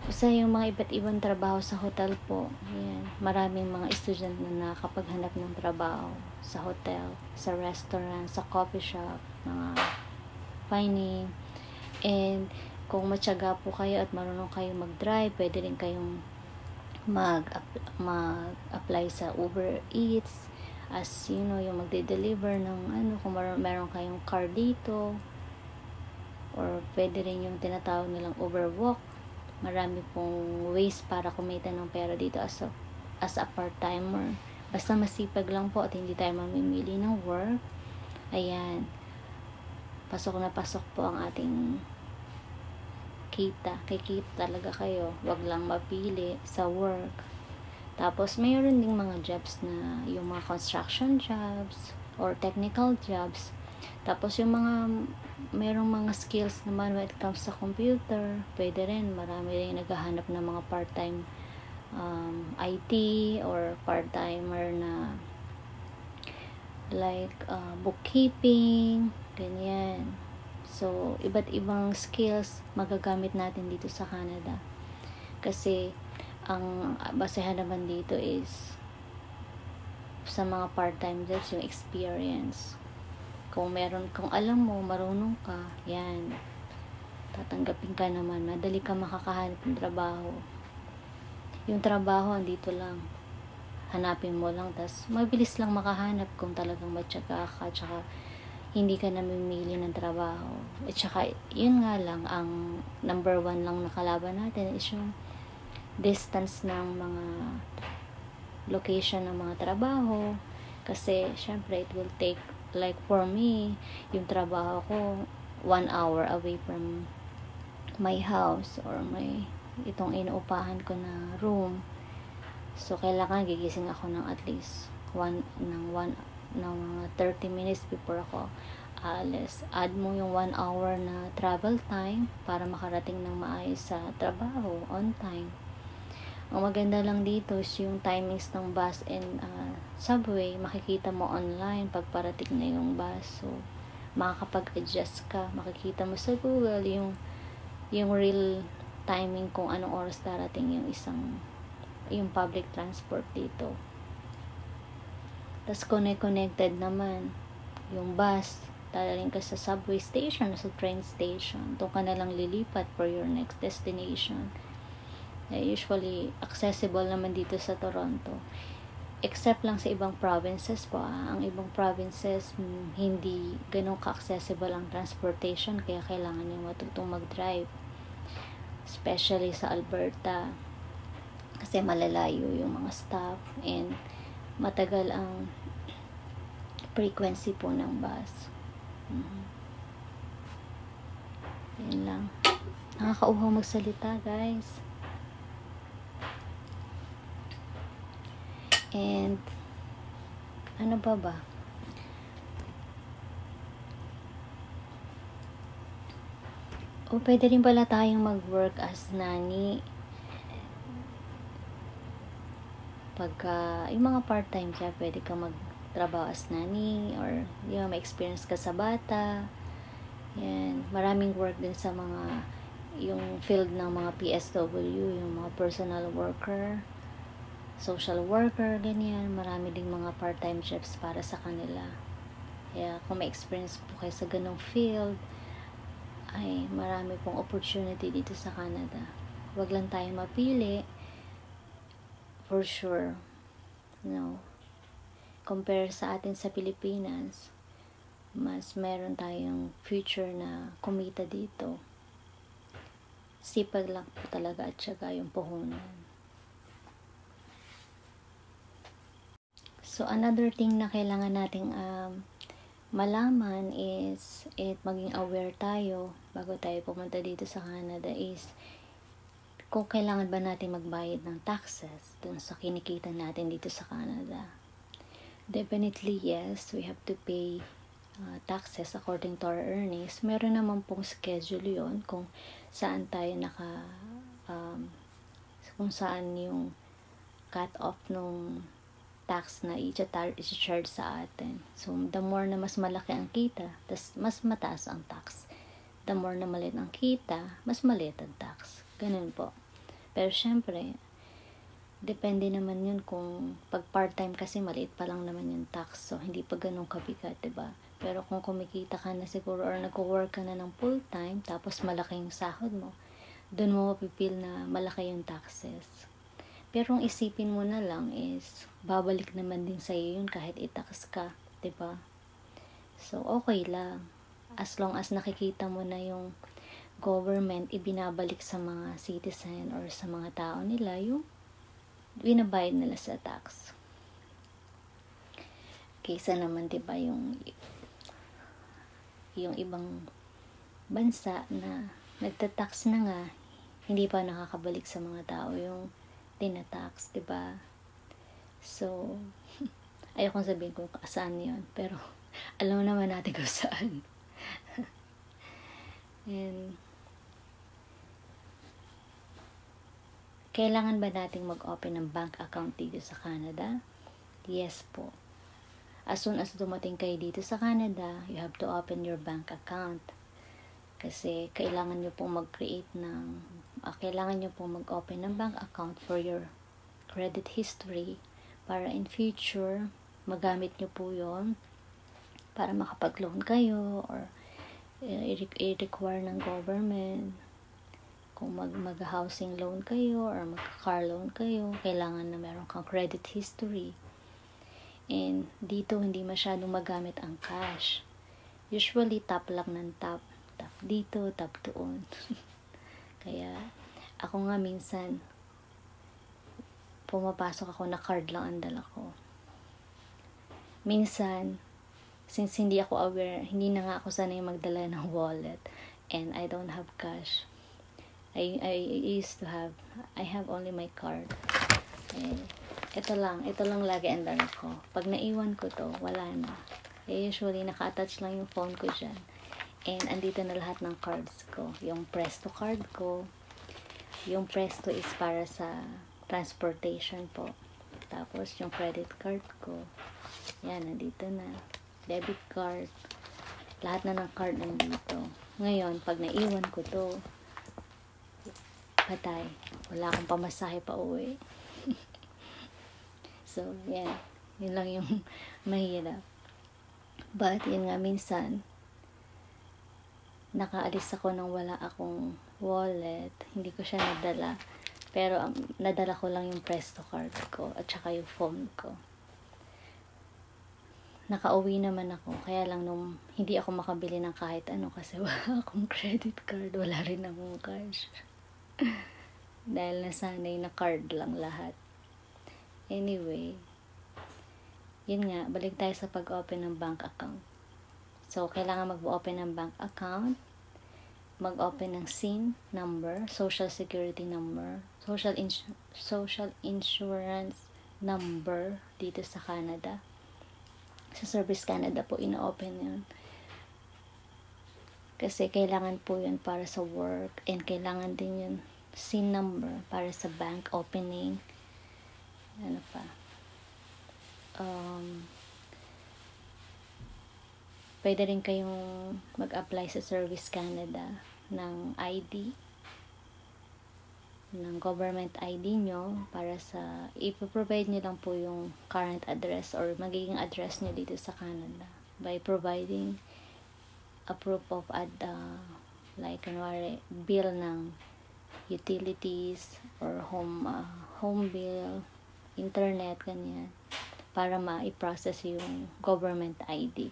Speaker 1: Basta yung mga iba't ibang trabaho sa hotel po. Yan. Maraming mga estudyante na nakakapaghanap ng trabaho sa hotel, sa restaurant, sa coffee shop, mga fining. And kung matyaga po kayo at marunong kayong mag-drive, pwede rin kayong mag-apply sa Uber Eats as yung magde-deliver ng kung meron kayong car dito, or pwede rin yung tinatawag nilang Uberwalk. Marami pong ways para kumita ng pera dito as a part-timer. Basta masipag lang po at hindi tayo mamimili ng work. Ayan, pasok na pasok po ang ating kita. Kikita talaga kayo. Wag lang mapili sa work. Tapos, mayroon ding mga jobs na yung mga construction jobs or technical jobs. Tapos, yung mayroong mga skills naman when it comes sa computer. Pwede rin. Marami rin naghahanap ng mga part-time IT or part-timer na like bookkeeping, ganyan. So, iba't ibang skills magagamit natin dito sa Canada. Kasi, ang basehan naman dito is sa mga part-time jobs, yung experience. Kung alam mo, marunong ka, yan, tatanggapin ka naman. Madali ka makakahanap ng trabaho. Yung trabaho, andito lang. Hanapin mo lang, tas mabilis lang makahanap kung talagang matyaga ka, tsaka hindi ka namimili ng trabaho. At saka, yun nga lang, ang number 1 lang nakalaban natin is yung distance ng mga location ng mga trabaho. Kasi, syempre, it will take, like for me, yung trabaho ko, 1 hour away from my house or itong inuupahan ko na room. So, kailangan gigising ako ng at least mga 30 minutes before ako alis. Add mo yung 1 hour na travel time para makarating ng maayos sa trabaho on time. Ang maganda lang dito is yung timings ng bus and subway. Makikita mo online pag parating na yung bus. So, makakapag-adjust ka. Makikita mo sa Google yung real timing kung anong oras darating yung public transport dito. Tas connected naman yung bus, dadaling ka sa subway station, sa train station. Doon ka na lang lilipat for your next destination. Usually accessible naman dito sa Toronto, except lang sa ibang provinces po. Ang ibang provinces hindi ganun ka-accessible ang transportation, kaya kailangan nyo matutong mag-drive, especially sa Alberta, kasi malalayo yung mga stop and matagal ang frequency po ng bus. Yan lang. Nakakauhaw magsalita, guys. And ano ba? Pwede rin pala tayong mag-work as nanny. Pagka yung mga part-time job, pwede ka magtrabaho as nanny or may experience ka sa bata. Yan, maraming work din sa yung field ng mga PSW, yung mga personal worker, social worker, ganyan. Marami ding mga part-time jobs para sa kanila. Kaya kung may experience po kayo sa ganong field, ay marami pong opportunity dito sa Canada. Huwag lang tayo mapili. For sure, compare sa atin sa Pilipinas, mas meron tayong future na kumita dito. Sipag lang po talaga at syaga yung puhunan. So, another thing na kailangan nating malaman is, maging aware tayo bago tayo pumunta dito sa Canada is, kung kailangan ba natin magbayad ng taxes dun sa kinikita natin dito sa Canada. Definitely yes, we have to pay taxes according to our earnings. Meron naman pong schedule yon kung saan tayo kung saan yung cut off nung tax na i-charge sa atin. So, the more na mas malaki ang kita, mas mataas ang tax. The more na maliit ang kita, mas maliit ang tax. Ganun po. Pero syempre, depende naman yun kung pag part-time kasi maliit pa lang naman yung tax. So, hindi pa ganun kabigat, diba? Pero kung kumikita ka na siguro or nag-work ka na ng full-time, tapos malaki yung sahod mo, dun mo mapipil na malaki yung taxes. Pero ang isipin mo na lang is, babalik naman din sa'yo yun kahit i-tax ka, diba? So, okay lang. As long as nakikita mo na yung government ibinabalik sa mga citizen or sa mga tao nila yung binabayad nila sa tax. Kaysa naman, diba, yung ibang bansa na nagtatax na nga, hindi pa nakakabalik sa mga tao yung tinatax, diba? So, ayokong sabihin kung saan yun, pero alam naman natin kung saan. And kailangan ba nating mag-open ng bank account dito sa Canada? Yes po. As soon as dumating kayo dito sa Canada, you have to open your bank account. Kasi kailangan nyo pong mag-open ng bank account for your credit history para in future, magamit nyo po yon para makapag-loan kayo or i-require ng government. Kung mag-housing loan kayo or mag-car loan kayo, kailangan na meron kang credit history. And dito, hindi masyadong magamit ang cash. Usually, tap lang ng tap. Tap dito, tap doon. Kaya, ako nga minsan, pumapasok ako na card lang ang dala ko. Minsan, since hindi ako aware, hindi na nga ako sanay magdala ng wallet and I don't have cash. I have only my card. Ito lang lagi ang dala ko. Pag naiwan ko to, wala na. Usually, naka-attach lang yung phone ko dyan. And andito na lahat ng cards ko. Yung Presto card ko. Yung Presto is para sa transportation po. Tapos, yung credit card ko. Yan, nandito na. Debit card. Lahat na ng card nandito. Ngayon, pag naiwan ko to, patay. Wala akong pamasahe pa uwi. So, yeah. Yun lang yung mahirap. But, yun nga, minsan, nakaalis ako nang wala akong wallet. Hindi ko siya nadala. Pero, nadala ko lang yung Presto card ko at saka yung phone ko. Nakauwi naman ako. Kaya lang nung hindi ako makabili ng kahit ano kasi wala akong credit card. Wala rin akong cash. Dahil nasanay na card lang lahat. Anyway, yun nga, balik tayo sa pag-open ng bank account. So, kailangan mag-open ng bank account, mag-open ng SIN number, Social Security number, Social Insurance number dito sa Canada. Sa Service Canada po, ina-open yun. Kasi kailangan po yun para sa work and kailangan din yun SIN number para sa bank opening. Ano pa? Pwede rin kayong mag-apply sa Service Canada ng ID, ng government ID nyo para sa, ipoprovide nyo lang po yung current address or magiging address nyo dito sa Canada by providing a proof of like kunwari bill ng utilities or home bill, internet, ganyan, para ma-i-process yung government ID.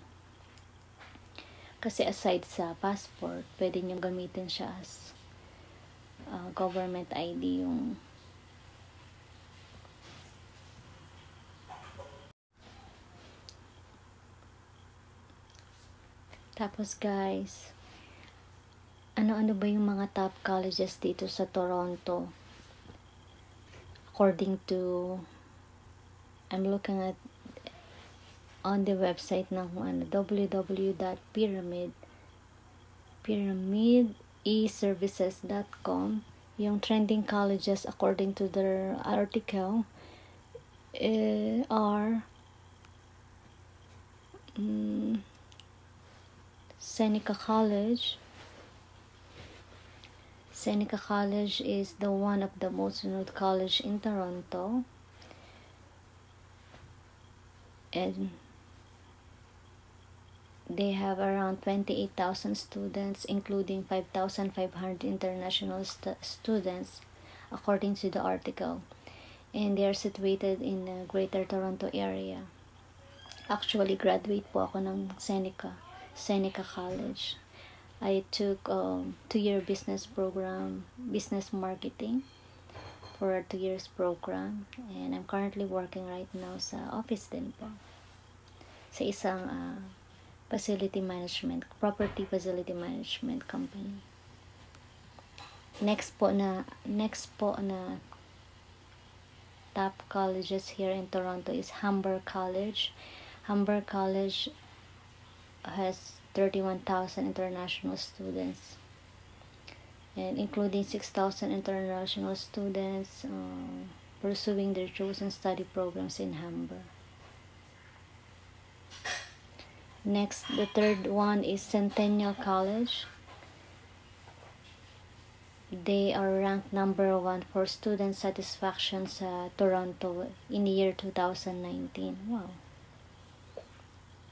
Speaker 1: Kasi aside sa passport, pwede nyo gamitin siya as government ID yung tapos guys, ano-ano ba yung mga top colleges dito sa Toronto? according to, I'm looking at on the website ng www.pyramideservices.com, yung trending colleges according to their article are Seneca College. Seneca College is the one of the most renowned college in Toronto, and they have around 28,000 students, including 5,500 international students, according to the article. And they are situated in the Greater Toronto area. Actually, graduate po ako ng Seneca College. I took 2-year business program, business marketing, for a 2 years program, and I'm currently working right now sa office din po, sa isang property facility management company. Next po na top colleges here in Toronto is Humber College. Humber College has 31,000 international students, and including 6,000 international students pursuing their chosen study programs in Humber. Next, the third one is Centennial College. They are ranked number 1 for student satisfaction sa Toronto in the year 2019. Wow.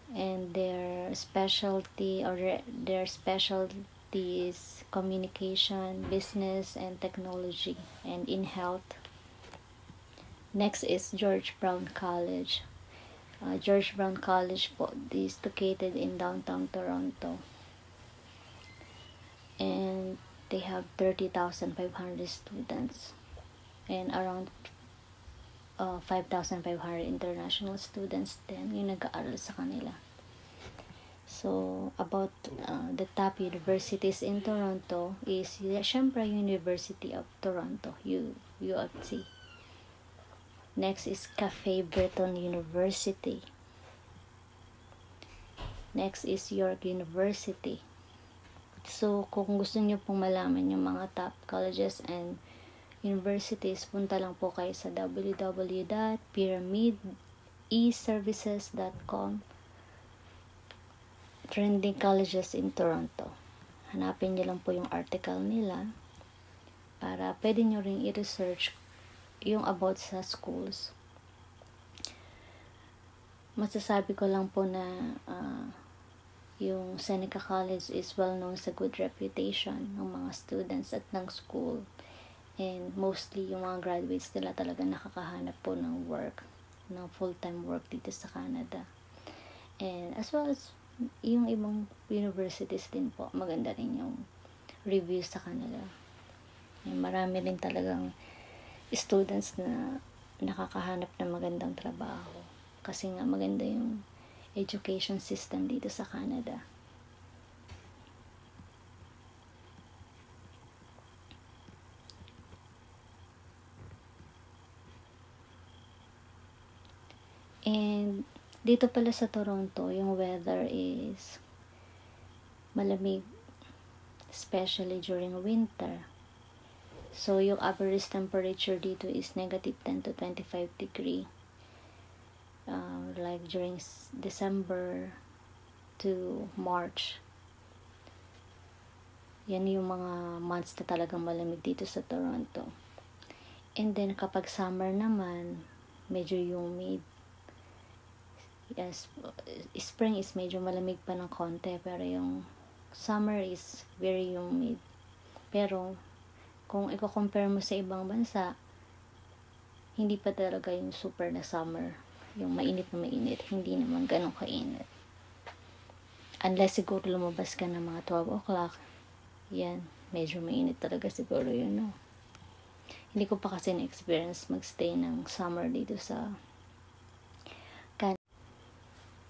Speaker 1: And their specialty is communication, business, and technology, and in health. Next is George Brown College. George Brown College po is located in downtown Toronto, and they have 30,500 students and around 5,500 international students din yung nag-aaral sa kanila. So, about the top universities in Toronto is, syempre, University of Toronto, UofT. Next is Cafe Breton University. Next is York University. So, kung gusto niyo pong malaman yung mga top colleges and universities, punta lang po kayo sa www.pyramideservices.com, trending colleges in Toronto. Hanapin niyo lang po yung article nila para pwede niyo ring i-research yung about sa schools. Masasabi ko lang po na yung Seneca College is well known sa good reputation ng mga students at ng school, and mostly yung mga graduates nila talaga nakakahanap po ng work, ng full-time work dito sa Canada, and as well as yung ibang universities din po, maganda rin yung reviews sa kanila, and marami rin talagang students na nakakahanap ng magandang trabaho kasi nga maganda yung education system dito sa Canada. And dito pala sa Toronto, yung weather is malamig, especially during winter. So, yung average temperature dito is negative 10 to 25 degree. Like during December to March. Yan yung mga months na talagang malamig dito sa Toronto. And then, kapag summer naman, medyo humid. Yes, spring is medyo malamig pa ng konti, pero yung summer is very humid. Pero, kung i-compare mo sa ibang bansa, hindi pa talaga yung super na summer. Yung mainit na mainit, hindi naman ganun kainit. Unless siguro lumabas ka ng mga 12 o'clock, yan, medyo mainit talaga siguro yun, no? Hindi ko pa kasi na-experience magstay ng summer dito sa Canada.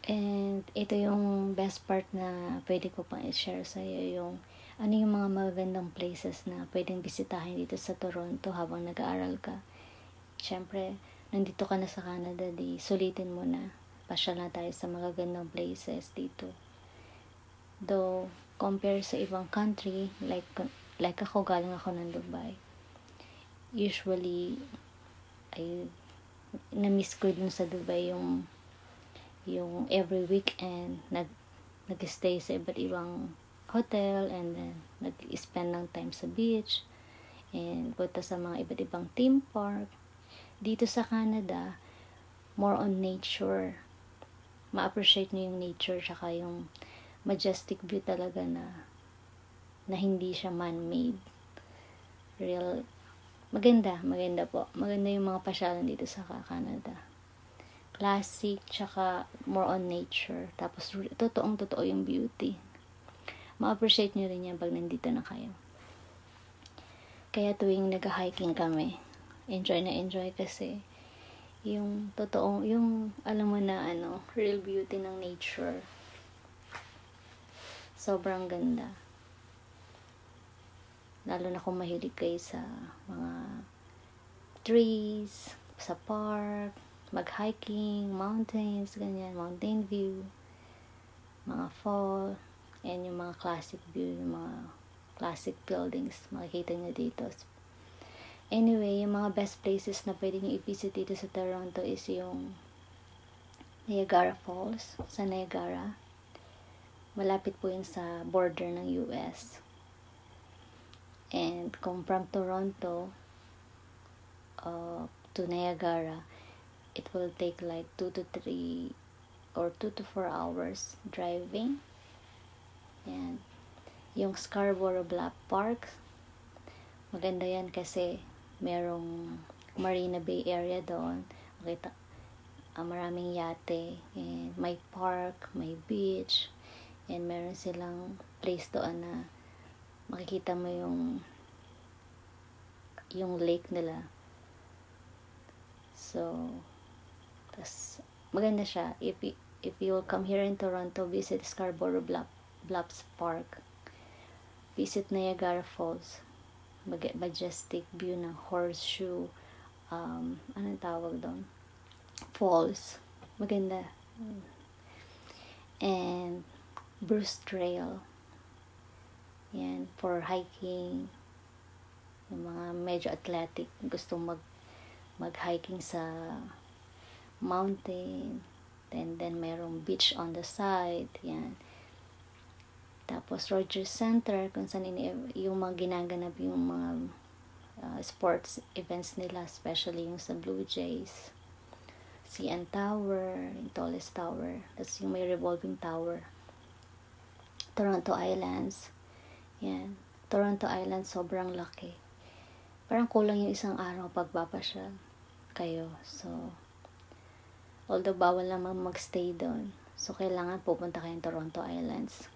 Speaker 1: And ito yung best part na pwede ko pang i-share sa iyo, yung ano yung mga magagandang places na pwedeng bisitahin dito sa Toronto habang nag-aaral ka. syempre, nandito ka na sa Canada, di sulitin mo na. Pasyal na tayo sa magagandang places dito. Though, compare sa ibang country, like ako, galing ako ng Dubai. Usually, na-miss ko dun sa Dubai yung every weekend, nag-stay sa iba't ibang hotel, and then, nag-spend ng time sa beach, and punta sa mga iba't ibang theme park. Dito sa Canada, more on nature. Ma-appreciate nyo yung nature, tsaka yung majestic view talaga na hindi siya man-made. Real, maganda po. Maganda yung mga pasyalan dito sa Canada. Classic, tsaka more on nature. Tapos, totoo yung beauty. Ma-appreciate nyo rin yan pag nandito na kayo. Kaya tuwing nag-hiking kami, enjoy na enjoy kasi yung totoong, yung alam mo na real beauty ng nature. Sobrang ganda. Lalo na kung mahilig kayo sa mga trees, sa park, mag-hiking, mountains, ganyan, mountain view, mga fall, and yung mga classic view, yung mga classic buildings, makikita nyo dito. Anyway, yung mga best places na pwede nyo i-visit dito sa Toronto is yung Niagara Falls, sa Niagara. Malapit po yun sa border ng US. And kung from Toronto to Niagara, it will take like 2 to 3 or 2 to 4 hours driving. Yan. Yung Scarborough Black Park, maganda yan kasi merong Marina Bay area doon. Makita, maraming yate, and may park, may beach, and meron silang place doon na makikita mo yung lake nila. So, tas maganda siya. If you will come here in Toronto, visit Scarborough Bluffs Park. Visit Niagara Falls. Majestic view ng horseshoe, anong tawag doon? Falls. Maganda. And Bruce Trail. Yan, for hiking. Yung mga medyo athletic, gusto mag-hiking sa mountain. Then merong beach on the side. Yan. Tapos Rogers Center, kung saan yung mga ginaganap yung mga sports events nila, especially yung sa Blue Jays. CN Tower, yung tallest tower. Tapos yung may revolving tower. Toronto Islands. Yan. Toronto Islands, sobrang laki. Parang kulang yung isang araw pagpapasyal kayo. So, although bawal naman magstay doon. So, kailangan pupunta kayong Toronto Islands.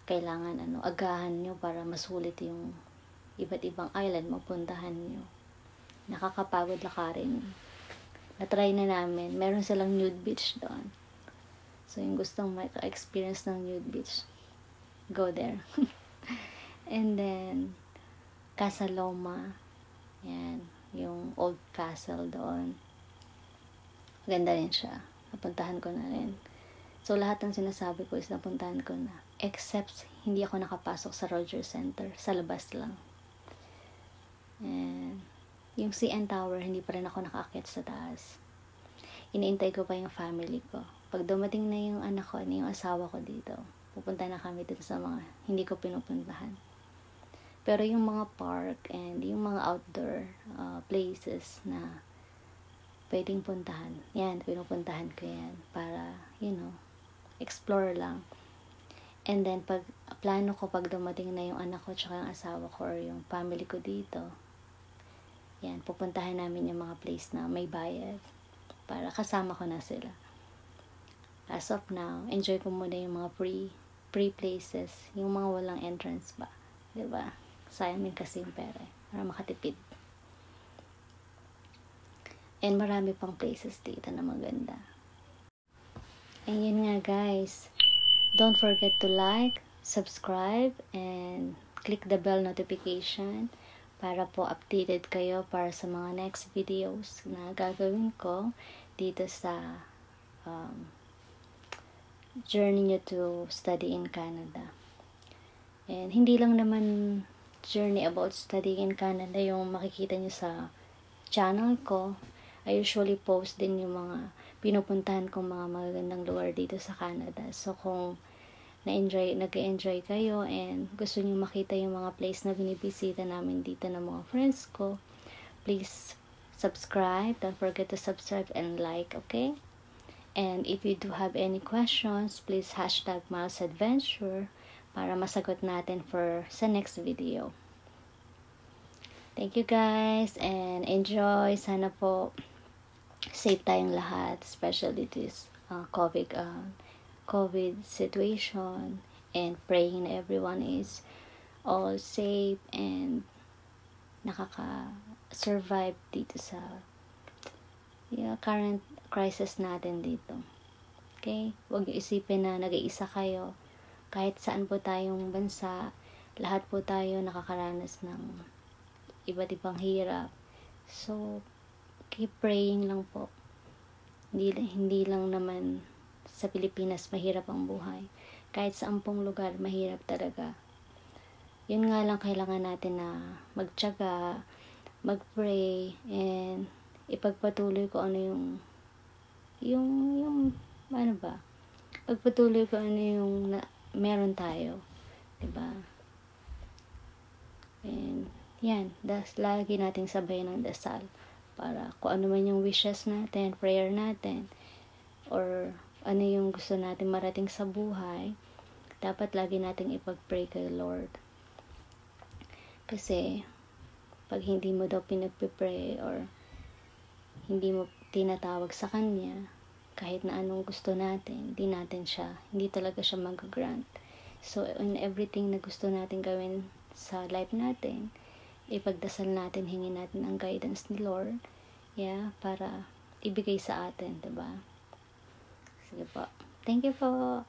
Speaker 1: Kailangan agahan nyo para masulit yung iba't ibang island mapuntahan nyo. Nakakapagod lakarin. Na-try na namin. Meron silang nude beach doon. So, yung gustong maka-experience ng nude beach, go there. And then, Casa Loma. Yan. Yung old castle doon. Ganda rin siya. Napuntahan ko na rin. So, lahat ng sinasabi ko is napuntahan ko na. Except, hindi ako nakapasok sa Rogers Center. Sa labas lang. And, yung CN Tower, hindi pa rin ako nakaakyat sa taas. Iniintay ko pa yung family ko. Pag dumating na yung anak ko, yung asawa ko dito, pupunta na kami dun sa mga hindi ko pinupuntahan. Pero yung mga park and yung mga outdoor places na pwedeng puntahan, yan, pinupuntahan ko yan para, explore lang. And then, plano ko pag dumating na yung anak ko tsaka yung asawa ko or yung family ko dito, yan, pupuntahan namin yung mga place na may bayad para kasama ko na sila. As of now, enjoy ko muna yung mga free places, yung mga walang entrance ba, diba? Sayang din kasi yung pera para makatipid. And marami pang places dito na maganda. And yun nga guys, don't forget to like, subscribe, and click the bell notification para po updated kayo para sa mga next videos na gagawin ko dito sa journey nyo to study in Canada. And hindi lang naman journey about studying in Canada yung makikita nyo sa channel ko. I usually post din yung mga pinupuntahan kong mga magagandang lugar dito sa Canada. So kung nag-enjoy kayo and gusto niyo makita yung mga place na binibisita namin dito ng mga friends ko, please subscribe. Don't forget to subscribe and like, okay? And if you do have any questions, please hashtag Myles Adventure para masagot natin sa next video. Thank you guys and enjoy. Sana po safe tayong lahat, especially this COVID situation, and praying na everyone is all safe and nakaka-survive dito sa current crisis natin dito. Okay? Huwag niyo isipin na nag-iisa kayo. Kahit saan po tayong bansa, lahat po tayo nakakaranas ng iba't ibang hirap. So, keep praying lang po. Hindi lang naman sa Pilipinas mahirap ang buhay. Kahit sa ampong lugar, mahirap talaga. Yun nga lang kailangan natin na magtiyaga, mag-pray, and ipagpatuloy ko ano yung ano ba? Pagpatuloy ko ano yung meron tayo. Diba? And yan, lagi nating sabayan ng dasal para kung ano man yung wishes natin, prayer natin, or ano yung gusto natin marating sa buhay, dapat lagi nating ipag-pray kay Lord. Kasi pag hindi mo daw pinagpipray or hindi mo tinatawag sa Kanya, kahit na anong gusto natin, hindi talaga siya mag-grant. So, in everything na gusto natin gawin sa life natin, ipagdasal natin, hingin natin ang guidance ni Lord, para ibigay sa atin, diba? Sige po. Thank you po.